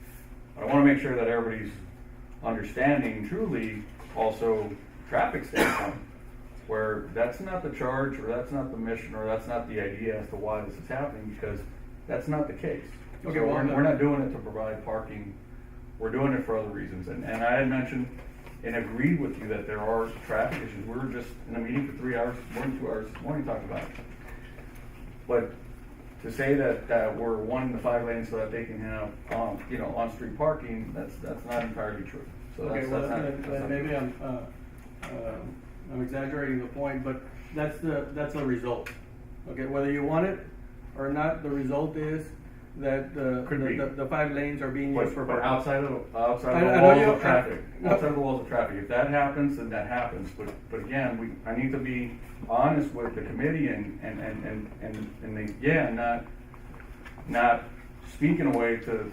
But I want to make sure that everybody's understanding truly also traffic standpoint, where that's not the charge, or that's not the mission, or that's not the idea as to why this is happening, because that's not the case. Okay, So well, we're not doing it to provide parking. We're doing it for other reasons. And I had mentioned and agreed with you that there are traffic issues. We were just in a meeting for 3 hours, more than 2 hours this morning talking about it. But to say that we're wanting the 5 lanes so that they can have on-street parking, that's not entirely true. So Okay, that's well, not maybe I'm exaggerating the point, but that's the result. Okay, whether you want it or not, the result is that the 5 lanes are being used for But parking. outside of the walls of traffic, outside of the walls of traffic, if that happens, then that happens. But again, I need to be honest with the committee and again, not speak in a way to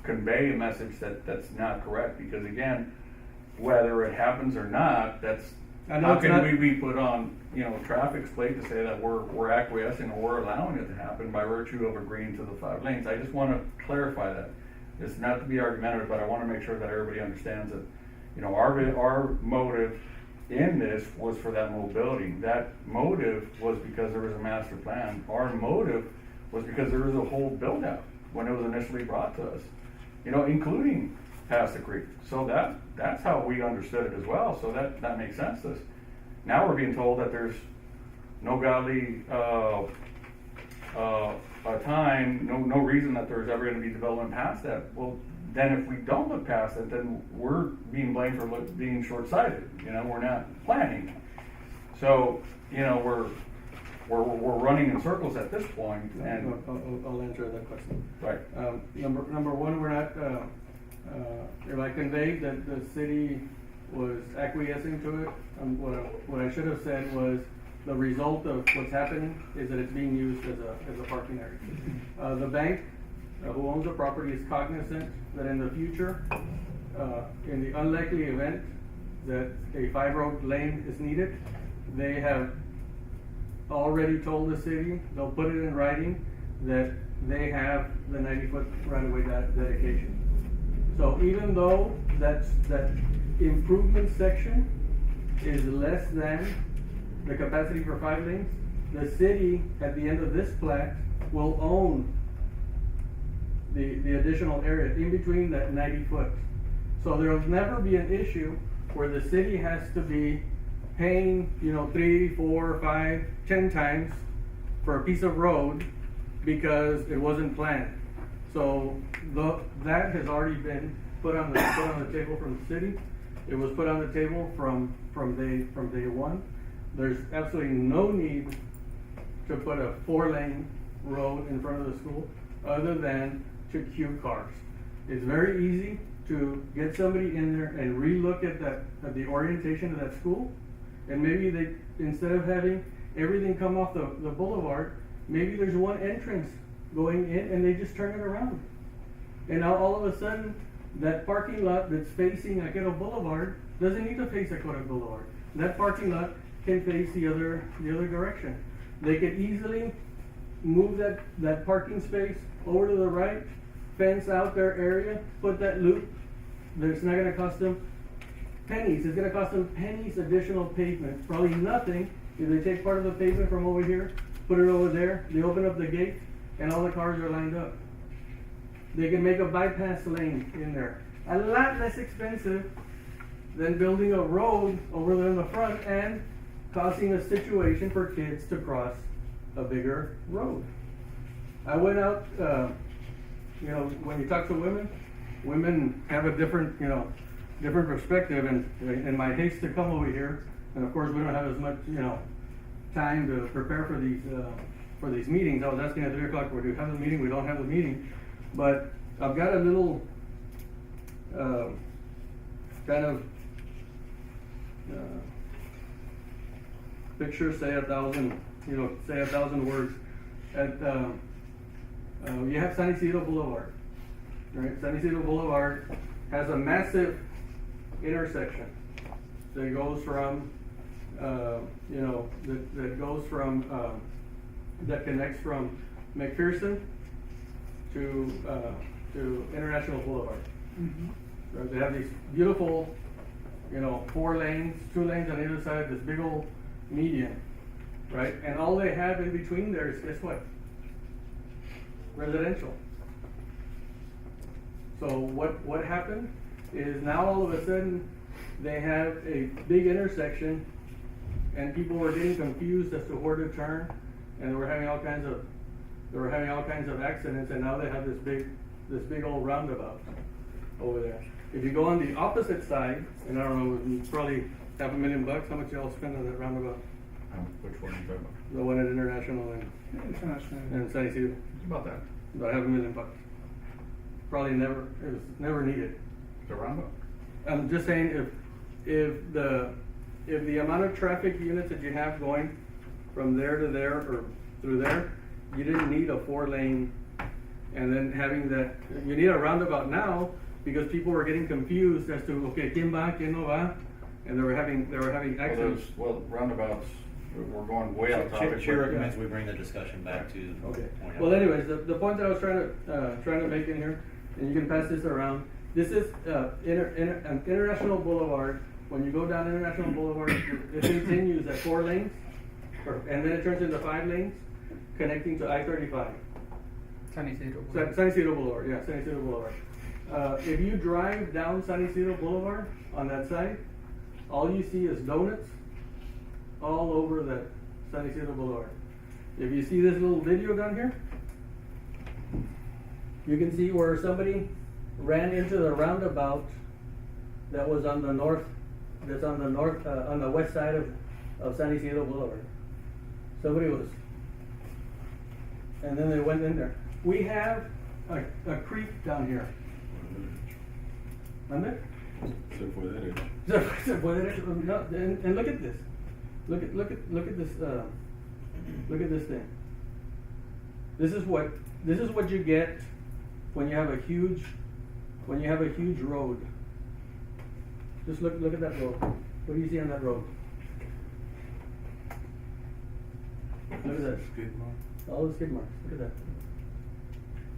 convey a message that's not correct. Because again, whether it happens or not, how can we put on traffic's plate to say that we're acquiescing or we're allowing it to happen by virtue of agreeing to the 5 lanes? I just want to clarify that. It's not to be argumentative, but I want to make sure that everybody understands that our motive in this was for that mobility. That motive was because there was a master plan. Our motive was because there was a whole build out when it was initially brought to us, including past the creek. So that's how we understood it as well, so that makes sense to us. Now we're being told that there's no godly, time, no reason that there's ever gonna be development past that. Well, then if we don't look past it, then we're being blamed for being short-sighted, we're not planning. So, we're running in circles at this point, and. I'll answer that question. Right. Number one, we're not, if I conveyed that the city was acquiescing to it, what I should have said was, the result of what's happening is that it's being used as a parking area. The bank, who owns the property, is cognizant that in the future, in the unlikely event that a 5-road lane is needed, they have already told the city, they'll put it in writing, that they have the 90-foot right-of-way dedication. So even though that improvement section is less than the capacity for 5 lanes, the city, at the end of this plat, will own the additional area in between that 90 foot. So there'll never be an issue where the city has to be paying, 3, 4, 5, 10 times for a piece of road because it wasn't planned. So that has already been put on the table from the city. It was put on the table from day one. There's absolutely no need to put a 4-lane road in front of the school other than to queue cars. It's very easy to get somebody in there and relook at the orientation of that school, and maybe they, instead of having everything come off the boulevard, maybe there's one entrance going in and they just turn it around. And now all of a sudden, that parking lot that's facing Aquero Boulevard doesn't need to face Aquero Boulevard. That parking lot can face the other direction. They could easily move that parking space over to the right, fence out their area, put that loop. It's not gonna cost them pennies. It's gonna cost them pennies additional pavement. Probably nothing if they take part of the pavement from over here, put it over there, they open up the gate, and all the cars are lined up. They can make a bypass lane in there. A lot less expensive than building a road over there in the front and causing a situation for kids to cross a bigger road. I went out, when you talk to women have a different perspective, and in my haste to come over here, and of course we don't have as much, time to prepare for these meetings. I was asking at 3 o'clock, we do have the meeting, we don't have the meeting, but I've got a little, kind of, picture, say 1,000 words. You have San Isidro Boulevard, right? San Isidro Boulevard has a massive intersection that goes from, that connects from McPherson to International Boulevard. Mm-hmm. Right? They have these beautiful, 4 lanes, 2 lanes on either side, this big old median, right? And all they have in between there is, guess what? Residential. So what happened is now all of a sudden they have a big intersection and people were getting confused as to where to turn, and they were having all kinds of accidents, and now they have this big old roundabout over there. If you go on the opposite side, and I don't know, probably $500,000, how much y'all spend on that roundabout? Which one are you talking about? The one at International and San Isidro. It's about that. About $500,000. Probably it was never needed. The roundabout? I'm just saying, if the amount of traffic units that you have going from there to there or through there, you didn't need a 4-lane, and then having that, you need a roundabout now because people were getting confused as to, okay, ¿quién va, quién no va? And they were having accidents. Well, roundabouts, we're going way off topic. Chair recommends we bring the discussion back to. Okay. point Well, out. anyways, the point that I was trying to make in here, and you can pass this around. This is International Boulevard. When you go down International Boulevard, it continues at 4 lanes, and then it turns into 5 lanes, connecting to I-35. San Isidro. San Isidro Boulevard, yeah, San Isidro Boulevard. If you drive down San Isidro Boulevard on that side, all you see is donuts all over that San Isidro Boulevard. If you see this little video down here, you can see where somebody ran into the roundabout that was on the north, on the west side of San Isidro Boulevard. Somebody was, and then they went in there. We have a creek down here. ¿Mande? Se puede derecho. Se puede derecho. No, and look at this. Look at this. Look at this thing. This is what you get when you have a huge road. Just look at that road. What do you see on that road? Look at that. Skid mark. All the skid marks. Look at that.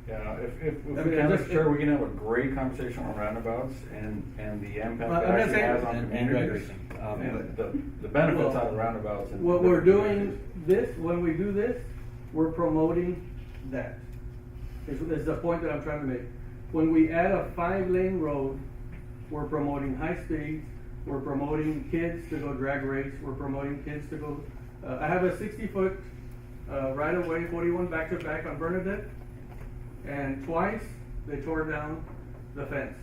Yeah, if we I mean, can, just- Mr. Chair, we can have a great conversation on roundabouts and the impact Well, that I'm not actually saying- has on And drag communities. racing. And the benefits out of roundabouts. and What we're different doing communities. when we do this, we're promoting that. Is the point that I'm trying to make. When we add a 5-lane road, we're promoting high speeds, we're promoting kids to go drag race, we're promoting kids to go, I have a 60-foot, right of way, 41 back to back on Bernadette, and twice they tore down the fence.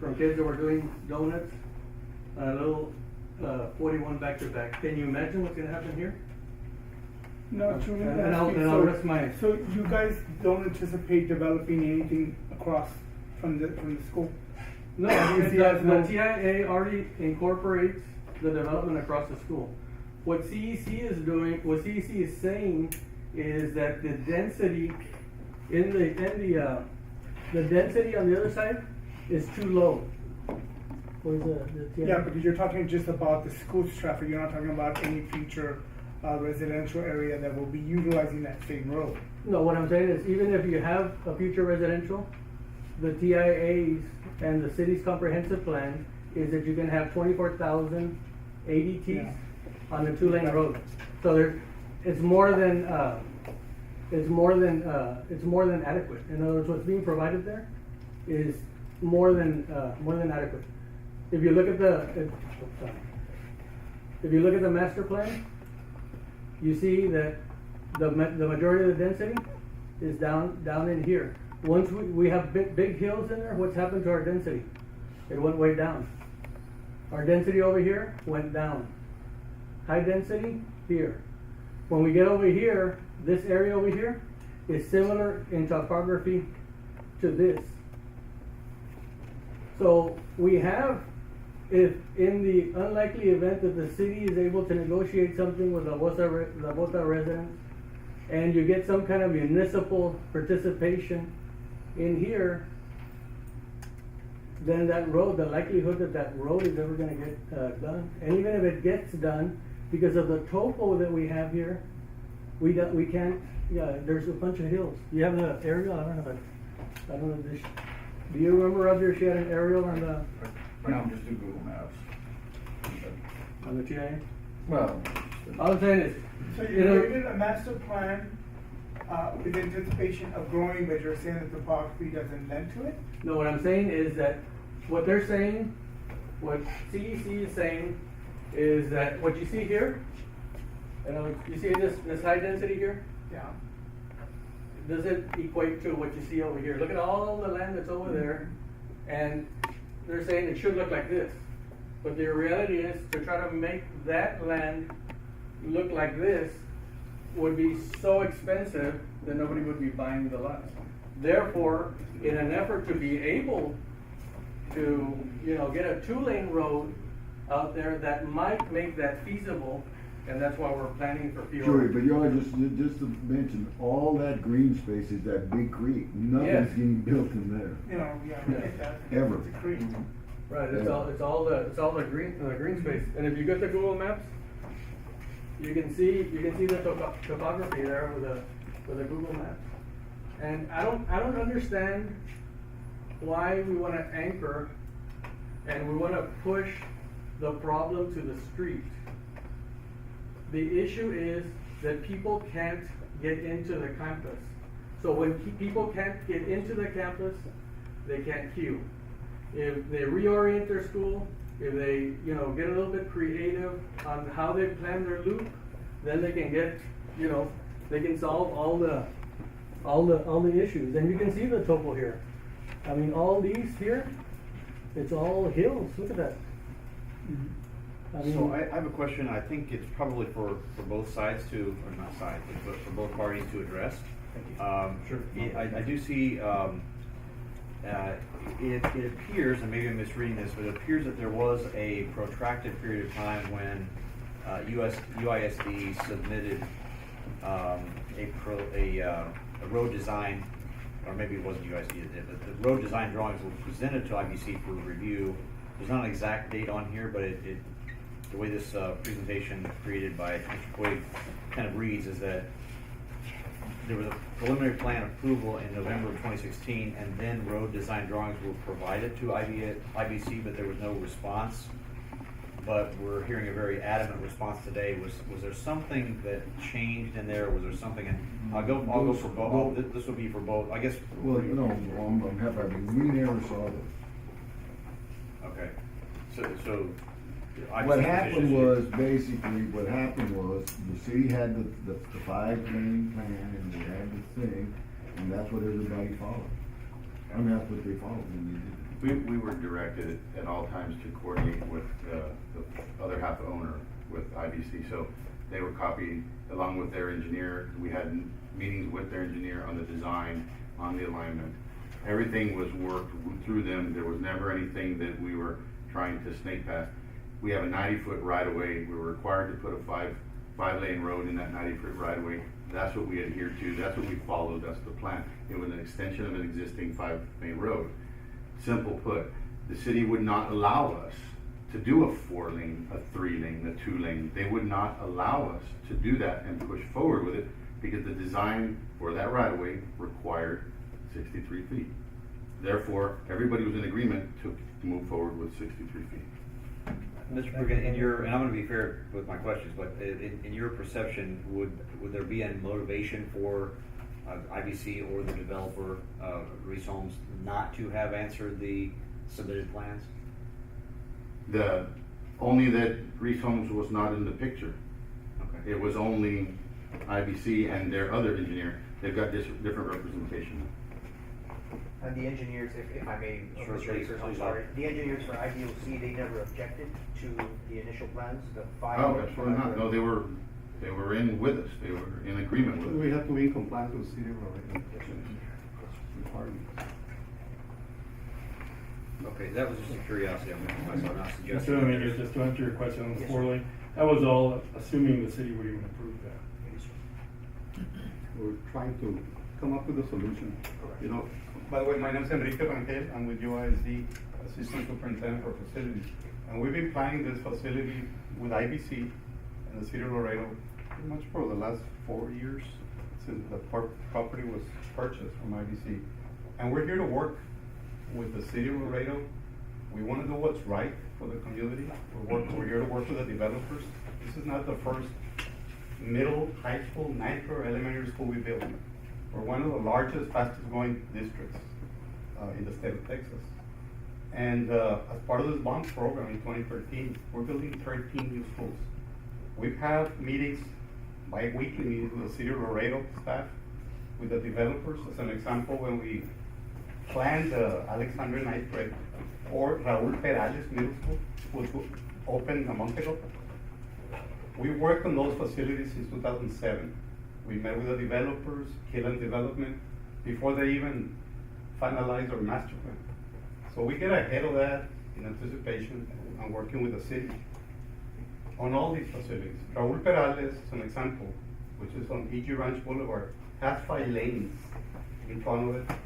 From kids that were doing donuts, a little, 41 back to back. Can you imagine what's gonna happen here? No, truly. And I'll rest my. So you guys don't anticipate developing anything across from the school? No, CEC the has no- TIA already incorporates the development across the school. What CEC is doing, what CEC is saying is that the density the density on the other side is too low. Where's the TIA? Yeah, because you're talking just about the school's traffic, you're not talking about any future residential area that will be utilizing that same road. No, what I'm saying is even if you have a future residential, the TIAs and the city's comprehensive plan is that you can have 24,000 ADTs Yeah. on a 2-lane road. So it's more than adequate. In other words, what's being provided there is more than adequate. If you look at the master plan, you see that the majority of the density is down in here. Once we have big hills in there, what's happened to our density? It went way down. Our density over here went down. High density here. When we get over here, this area over here is similar in topography to this. So we have, if in the unlikely event that the city is able to negotiate something with La Bota residents, and you get some kind of municipal participation in here, then that road, the likelihood that road is ever gonna get done, and even if it gets done, because of the topo that we have here, we can't, there's a bunch of hills. You have the aerial, I don't know this, do you remember, Roger, she had an aerial on the Right now, just do Google Maps. TIA? Well, Oh, All I'm saying is, So you you know- created a master plan with anticipation of growing, but you're saying that the topography doesn't lend to it? no, what I'm saying is that what they're saying, what CEC is saying, is that what you see here, you see this high density here, Yeah. does it equate to what you see over here? Look at all the land that's over there, and they're saying it should look like this. But the reality is, to try to make that land look like this would be so expensive that nobody would be buying the lots. Therefore, in an effort to be able to, get a 2-lane road out there that might make that feasible, and that's why we're planning for fewer. Joey, but you all just to mention, all that green space is that big creek. Nothing's Yes. getting built in there, Yeah, I get that. ever. It's a creek. Right, it's all the green space, and if you get the Google Maps, you can see the topography there with the Google Maps. And I don't understand why we wanna anchor and we wanna push the problem to the street. The issue is that people can't get into the campus. So when people can't get into the campus, they can't queue. If they reorient their school, if they, you know, get a little bit creative on how they plan their loop, then they can get, you know, they can solve all the issues. And you can see the topo here. I mean, all these here, it's all hills. Look at that. I mean, So I have a question, I think it's probably for both sides to, or not sides, but for both parties to address. Sure. I do see, it appears, and maybe I'm misreading this, but it appears that there was a protracted period of time when UISD submitted a road design, or maybe it wasn't UISD that did, but the road design drawings were presented to IBC for review. There's not an exact date on here, but the way this presentation created by Mr. Quigg kind of reads is that there was a preliminary plan approval in November of 2016, and then road design drawings were provided to IBC, but there was no response. But we're hearing a very adamant response today. Was there something that changed in there? Was there something? I'll go for both. This will be for both. I guess. Well, no, I'm happy, I mean, we never saw this. Okay. So. What happened was, basically, what happened was, the city had the 5-lane plan, and they had the thing, and that's what everybody followed. I mean, that's what they followed when they did it. We were directed at all times to coordinate with the other half owner, with IBC, so they were copied along with their engineer. We had meetings with their engineer on the design, on the alignment. Everything was worked through them. There was never anything that we were trying to snake past. We have a 90-foot right-of-way. We're required to put a five-lane road in that 90-foot right-of-way. That's what we adhere to. That's what we followed. That's the plan. It was an extension of an existing 5-lane road. Simple put, the city would not allow us to do a 4-lane, a 3-lane, a 2-lane. They would not allow us to do that and push forward with it because the design for that right-of-way required 63 feet. Therefore, everybody was in agreement to move forward with 63 feet. Mr. Bergen, and I'm going to be fair with my questions, but in your perception, would there be a motivation for IBC or the developer, Reese Holmes, not to have answered the submitted plans? Only that Reese Holmes was not in the picture. Okay. It was only IBC and their other engineer. They've got different representation. And the engineers, if I may, Sure, Mr. Racers, I'm please. sorry, the engineers for IDOC, they never objected to the initial plans, the 5. Oh, absolutely not. No, they were in with us. They were in agreement with us. We have to be in compliance with city requirements. Okay, that was just a curiosity. I'm not Just suggesting. to answer your question on the Yes, 4-lane, that was all assuming the city would even approve that. We're trying to come up with a solution, you know. By the way, my name is Enrique Rangel. I'm with UISD, Assistant Superintendent for Facilities. And we've been planning this facility with IBC and the City of Laredo Pretty much for the last 4 years since the property was purchased from IBC. And we're here to work with the City of Laredo. We want to do what's right for the community. We're here to work with the developers. This is not the first middle, high school, ninth or elementary school we built. We're one of the largest, fastest growing districts in the state of Texas. And as part of this bond program in 2013, we're building 13 new schools. We have meetings, bi-weekly meetings with the City of Laredo staff, with the developers. As an example, when we planned the Alexander ninth grade or Raúl Perales Middle School, which opened a month ago, we worked on those facilities since 2007. We met with the developers, Killen Development, before they even finalized our master plan. So we get ahead of that in anticipation and working with the city on all these facilities. Raúl Perales is an example, which is on E.G. Ranch Boulevard, has 5 lanes in front of it.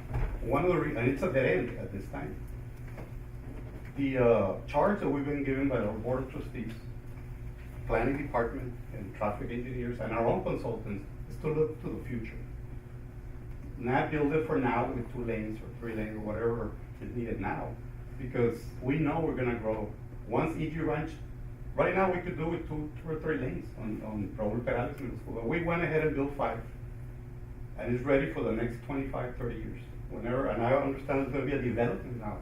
And it's a dead end at this time. The charge that we've been given by our board of trustees, planning department and traffic engineers and our own consultants is to look to the future. Not build it for now with 2 lanes or 3 lanes or whatever is needed now, because we know we're gonna grow. Once E.G. Ranch, right now we could do it 2 or 3 lanes on Raúl Perales Middle School. But we went ahead and built 5, and it's ready for the next 25, 30 years. whenever, and I understand there's gonna be a development now.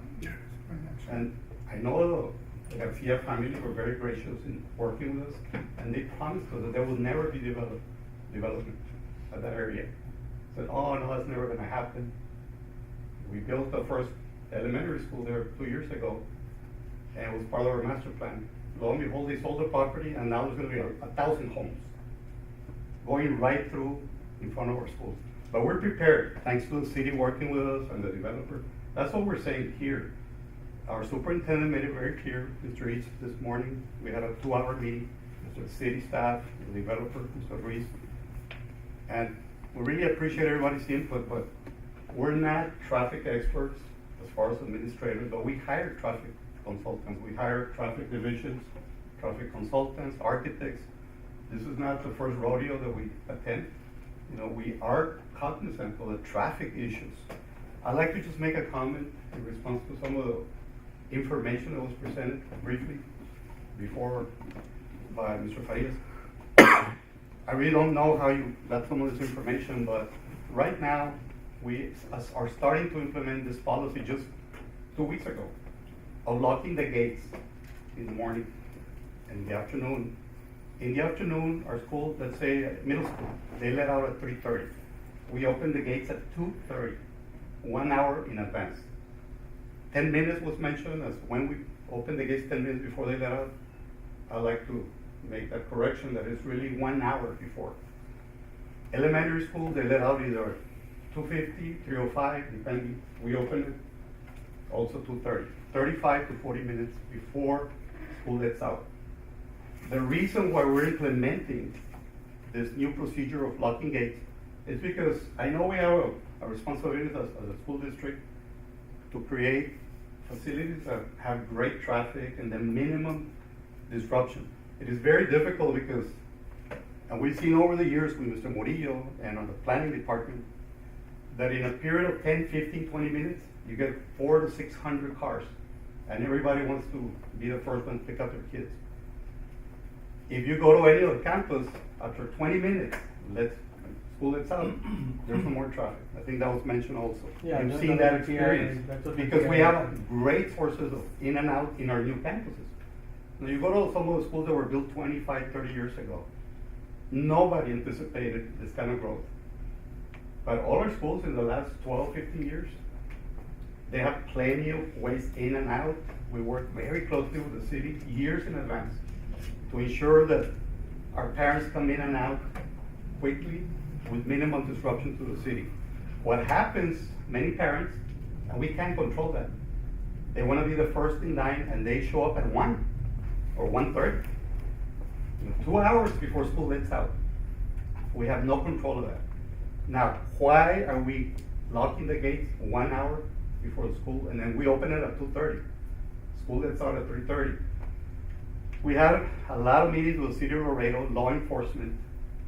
And I know the Garcia family were very gracious in working with us, and they promised us that there will never be development at that area. Said, oh, no, that's never gonna happen. We built the first elementary school there 2 years ago, and it was part of our master plan. Lo and behold, they sold the property, and now there's gonna be 1,000 homes going right through in front of our schools. But we're prepared, thanks to the city working with us and the developer. That's what we're saying here. Our superintendent made it very clear, Mr. East, this morning. We had a 2-hour meeting with the city staff, the developer, Mr. Ruiz. And we really appreciate everybody's input, but we're not traffic experts as far as administrators, but we hire traffic consultants. We hire traffic divisions, traffic consultants, architects. This is not the first rodeo that we attend. You know, we are cognizant of the traffic issues. I'd like to just make a comment in response to some of the information that was presented briefly before by Mr. Farias. I really don't know how you got some of this information, but right now we are starting to implement this policy just 2 weeks ago of locking the gates in the morning and the afternoon. In the afternoon, our school, let's say middle school, they let out at 3:30. We open the gates at 2:30, 1 hour in advance. 10 minutes was mentioned as when we open the gates 10 minutes before they let out. I'd like to make that correction that it's really 1 hour before. Elementary school, they let out either 2:50, 3:05, depending. We open it also 2:30, 35 to 40 minutes before school lets out. The reason why we're implementing this new procedure of locking gates is because I know we have a responsibility as a school district to create facilities that have great traffic and the minimum disruption. It is very difficult because, and we've seen over the years with Mr. Murillo and on the planning department, that in a period of 10, 15, 20 minutes, you get 400 to 600 cars, and everybody wants to be the first one to pick up their kids. If you go to any other campus, after 20 minutes, school lets out, there's no more traffic. I think that was mentioned also. Yeah, You've that's seen what that the experience, TI that's what the because TI we have great sources of in and out in our new campuses. Now you go to some of the schools that were built 25, 30 years ago, nobody anticipated this kind of growth. But all our schools in the last 12, 15 years, they have plenty of ways in and out. We work very closely with the city years in advance to ensure that our parents come in and out quickly with minimum disruption to the city. What happens, many parents, and we can't control that, they want to be the first in line and they show up at 1 or 1:30, 2 hours before school lets out. We have no control of that. Now, why are we locking the gates 1 hour before the school and then we open it at 2:30? School lets out at 3:30. We had a lot of meetings with the City of Laredo, law enforcement.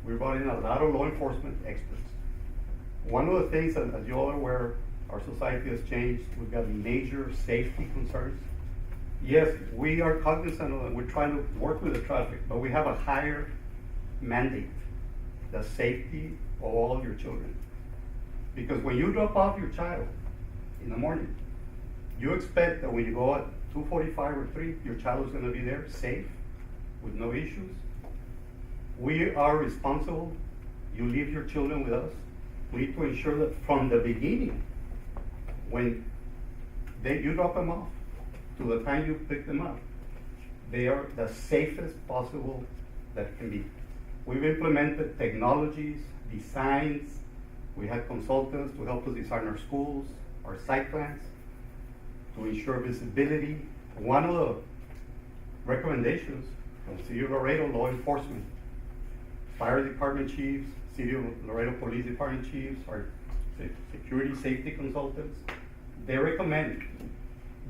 We brought in a lot of law enforcement experts. One of the things, as you all are aware, our society has changed. We've got major safety concerns. Yes, we are cognizant of it. We're trying to work with the traffic, but we have a higher mandate, the safety of all of your children. Because when you drop off your child in the morning, you expect that when you go at 2:45 or 3, your child is gonna be there safe, with no issues. We are responsible. You leave your children with us. We need to ensure that from the beginning, when you drop them off, to the time you pick them up, they are the safest possible that can be. We've implemented technologies, designs. We had consultants to help us design our schools, our site plans, to ensure visibility. One of the recommendations from City of Laredo law enforcement, fire department chiefs, City of Laredo Police Department chiefs, our security safety consultants, they recommend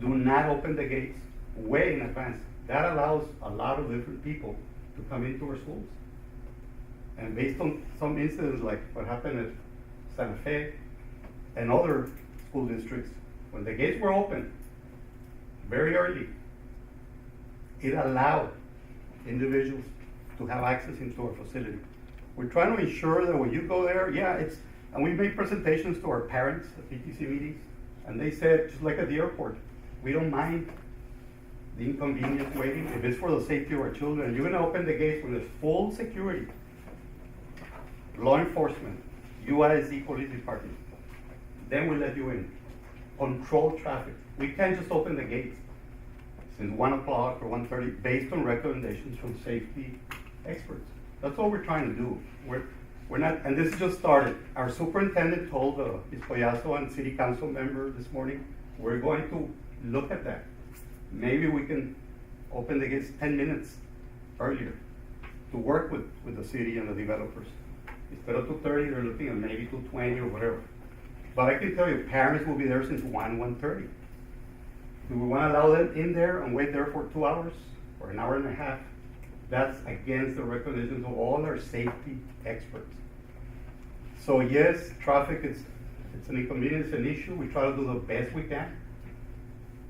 do not open the gates way in advance. That allows a lot of different people to come into our schools. And based on some incidents like what happened at Santa Fe and other school districts, when the gates were open very early, it allowed individuals to have access into our facility. We're trying to ensure that when you go there, yeah, And we made presentations to our parents at PTC meetings, and they said, just like at the airport, we don't mind the inconvenience waiting if it's for the safety of our children. You're gonna open the gates when there's full security, law enforcement, UISD police department. Then we let you in. Control traffic. We can't just open the gates since 1 o'clock or 1:30 based on recommendations from safety experts. That's what we're trying to do. We're not, and this just started. Our superintendent told Ms. Collazo and city council member this morning, we're going to look at that. Maybe we can open the gates 10 minutes earlier to work with the city and the developers. Instead of 2:30, they're looking at maybe 2:20 or whatever. But I can tell you, parents will be there since 1:30. Do we want to allow them in there and wait there for 2 hours or an hour and a half? That's against the recommendations of all our safety experts. So yes, traffic it's an inconvenience, an issue. We try to do the best we can.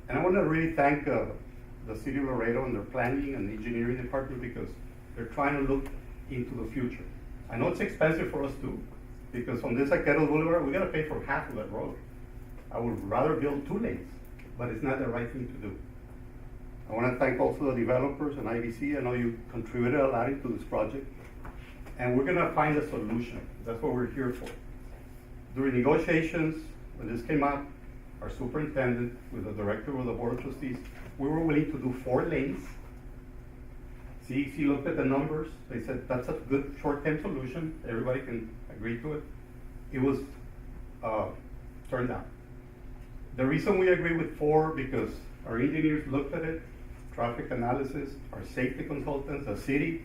And I want to really thank the city of Laredo and their planning and engineering department because they're trying to look into the future. I know it's expensive for us too, because on this Arquero Boulevard, we got to pay for half of that road. I would rather build 2 lanes, but it's not the right thing to do. I want to thank also the developers and IBC. I know you contributed a lot into this project, and we're going to find a solution. That's what we're here for. During negotiations, when this came up, our superintendent with the director of the board of trustees, we were willing to do 4 lanes. CEC looked at the numbers. They said that's a good short-term solution. Everybody can agree to it. It was turned down. The reason we agreed with 4 because our engineers looked at it, traffic analysis, our safety consultants, the city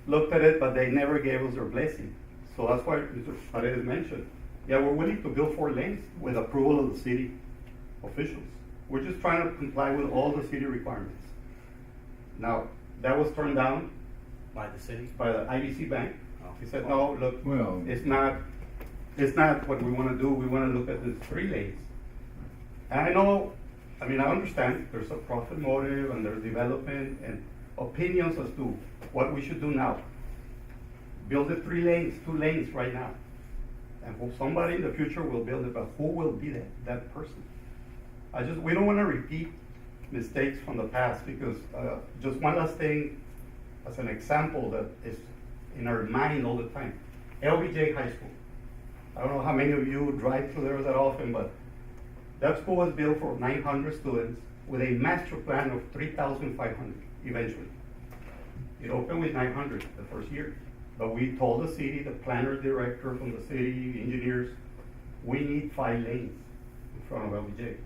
looked at it, but they never gave us their blessing. So that's why Mr. Paredes mentioned, yeah, we're willing to build 4 lanes with approval of the city officials. We're just trying to comply with all the city requirements. Now, that was turned down By the city? by the IBC Bank. Oh. He said, no, look, Well- it's not what we want to do. We want to look at the 3 lanes. And I understand there's a profit motive and there's development and opinions as to what we should do now. Build the 3 lanes, 2 lanes right now. And somebody in the future will build it, but who will be that person? We don't want to repeat mistakes from the past because just one last thing as an example that is in our mind all the time. LBJ High School. I don't know how many of you drive through there that often, but that school was built for 900 students with a master plan of 3,500 eventually. It opened with 900 the first year. But we told the city, the planner director from the city, the engineers, we need 5 lanes in front of LBJ.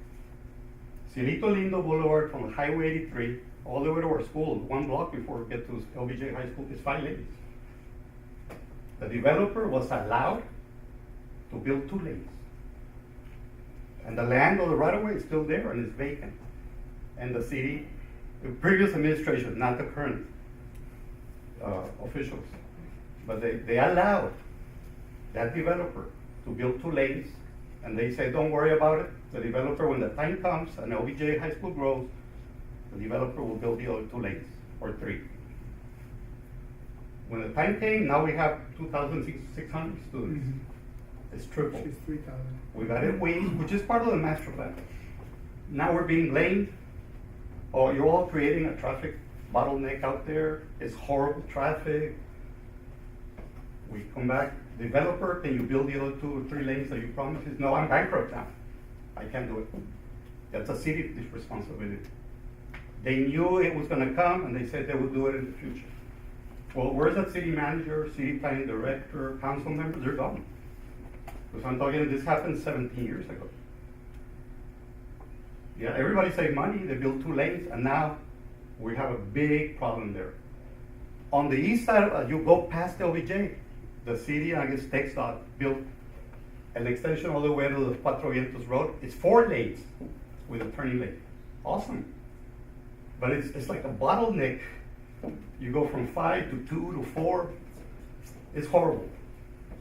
Cielito Lindo Boulevard from Highway 83 all the way to our school, 1 block before we get to LBJ High School, is 5 lanes. The developer was allowed to build 2 lanes. And the land or the right of way is still there and it's vacant. And the city, the previous administration, not the current officials, but they allowed that developer to build 2 lanes, and they say, don't worry about it. The developer, when the time comes and LBJ High School grows, the developer will build the other 2 lanes, or 3. When the time came, now we have 2,600 students. It's triple. It's 3,000. We got it waived, which is part of the master plan. Now we're being blamed. Oh, you're all creating a traffic bottleneck out there. It's horrible traffic. We come back, developer, can you build the other 2 or 3 lanes that you promised? He says, no, I'm bankrupt now. I can't do it. That's a city's responsibility. They knew it was gonna come and they said they would do it in the future. Well, where's that city manager, city planning director, council members? They're gone. Because I'm talking, this happened 17 years ago. Yeah, everybody saved money, they built 2 lanes, and now we have a big problem there. On the east side, you go past LBJ, the city, I guess TxDOT built an extension all the way to the Cuatro Vientos Road. It's 4 lanes with a turning lane. Awesome. But it's like a bottleneck. You go from 5 to 2 to 4. It's horrible.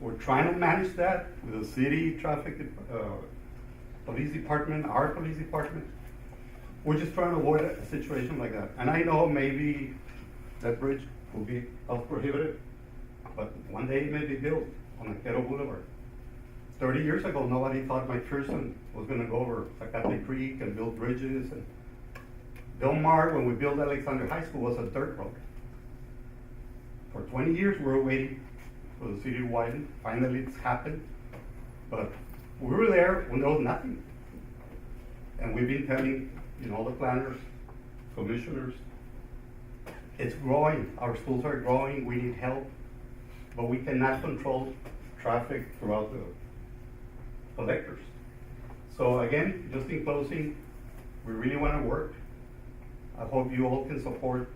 We're trying to manage that with the city traffic police department, our police department. We're just trying to avoid a situation like that. And I know maybe that bridge will be health prohibited, but one day it may be built on Arquero Boulevard. 30 years ago, nobody thought McPherson was gonna go over Zacate Creek and build bridges. And Del Mar, when we built Alexander High School, was a dirt road. For 20 years, we were waiting for the city to widen. Finally, it's happened. But we were there when there was nothing. And we've been telling, all the planners, commissioners, it's growing. Our schools are growing. We need help. But we cannot control traffic throughout the collectors. So again, just in closing, we really want to work. I hope you all can support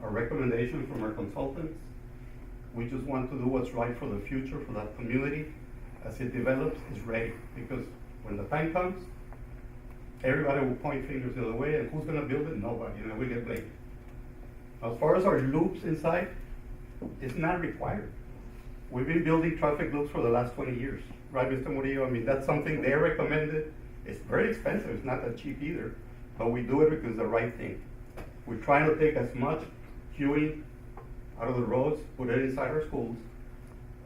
our recommendation from our consultants. We just want to do what's right for the future, for that community. As it develops, it's ready. Because when the time comes, everybody will point fingers the other way, and who's gonna build it? Nobody, we get blamed. As far as our loops inside, it's not required. We've been building traffic loops for the last 20 years, right, Mr. Murillo? I mean, that's something they recommended. It's very expensive, it's not that cheap either, but we do it because it's the right thing. We're trying to take as much queuing out of the roads, put it inside our schools,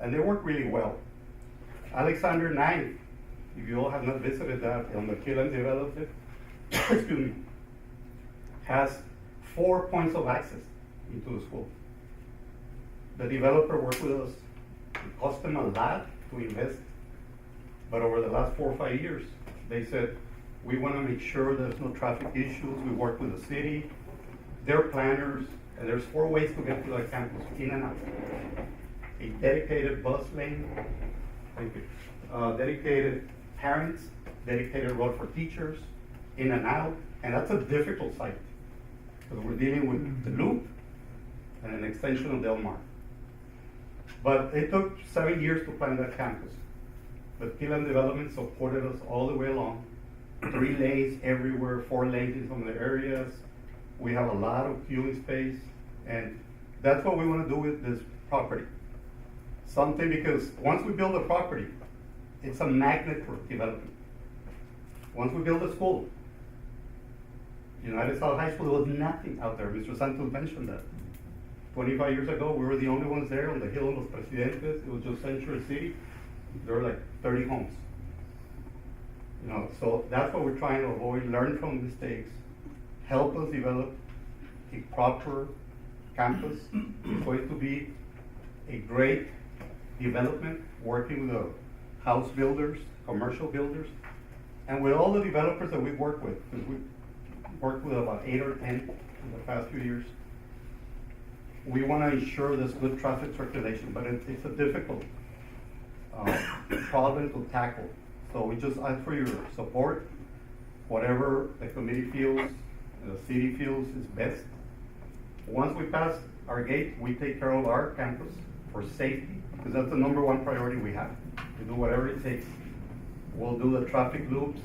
and they work really well. Alexander 9, if you all have not visited that, on the Killen developed it, excuse me, has 4 points of access into the school. The developer worked with us. It cost them a lot to invest, but over the last 4 or 5 years, they said, we want to make sure there's no traffic issues. We work with the city, their planners, and there's 4 ways to get to the campus, in and out. A dedicated bus lane, thank you, dedicated parents, dedicated road for teachers, in and out, and that's a difficult site, because we're dealing with the loop and an extension of Del Mar. But it took 7 years to plan that campus. But Killen Development supported us all the way along. 3 lanes everywhere, 4 lanes in some of the areas. We have a lot of queuing space, and that's what we want to do with this property. Something, because once we build a property, it's a magnet for development. Once we build a school, United South High School, there was nothing out there. Mr. Santos mentioned that. 25 years ago, we were the only ones there on the hill of Los Presidentes. It was just Century City. There were like 30 homes. So that's what we're trying to avoid, learn from mistakes, help us develop a proper campus. It's going to be a great development, working with the house builders, commercial builders, and with all the developers that we work with, because we worked with about 8 or 10 in the past few years. We want to ensure there's good traffic circulation, but it's a difficult problem to tackle. So we just ask for your support, whatever the committee feels, the city feels is best. Once we pass our gate, we take care of our campus for safety, because that's the #1 priority we have. We do whatever it takes. We'll do the traffic loops,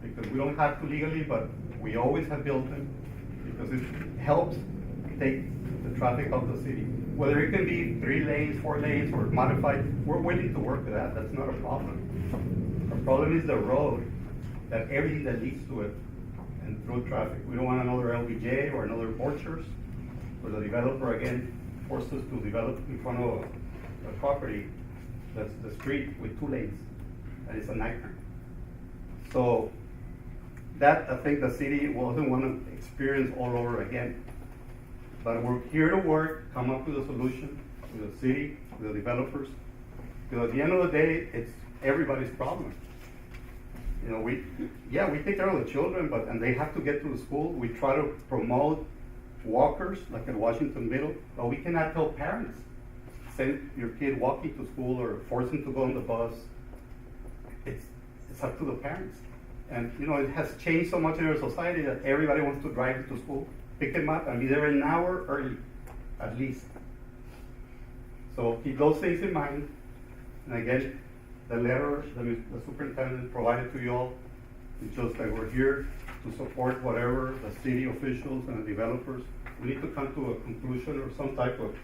because we don't have to legally, but we always have built them, because it helps take the traffic out of the city. Whether it can be 3 lanes, 4 lanes, or modified, we're willing to work with that. That's not a problem. Our problem is the road, that everything that leads to it, and through traffic. We don't want another LBJ or another Borchers, where the developer again forced us to develop in front of a property that's the street with 2 lanes, and it's a nightmare. So that, I think the city doesn't want to experience all over again. But we're here to work, come up with a solution with the city, with the developers. Because at the end of the day, it's everybody's problem. We take care of the children, and they have to get to the school. We try to promote walkers, like at Washington Middle, but we cannot tell parents, send your kid walking to school or force him to go on the bus. It's up to the parents. And it has changed so much in our society that everybody wants to drive to school, pick them up, and be there an hour early, at least. So keep those things in mind. And again, the letter the superintendent provided to you all, it's just that we're here to support whatever the city officials and the developers. We need to come to a conclusion or some type of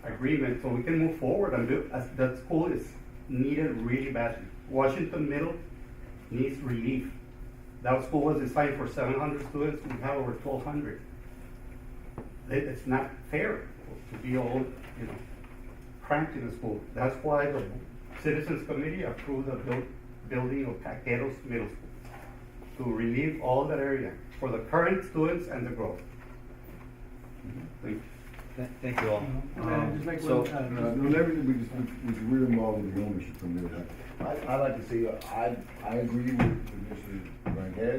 agreement so we can move forward and build. As that school is needed really badly. Washington Middle needs relief. That school was designed for 700 students. We have over 1,200. It's not fair to be all, cramped in the school. That's why the Citizens Committee approved the building of Caqueros Middle School to relieve all that area for the current students and the growth. Thank you. Thank you all. And then just make So- one, No, we're involved with the ownership from there. I'd like to say, I agree with Mr. Rangel.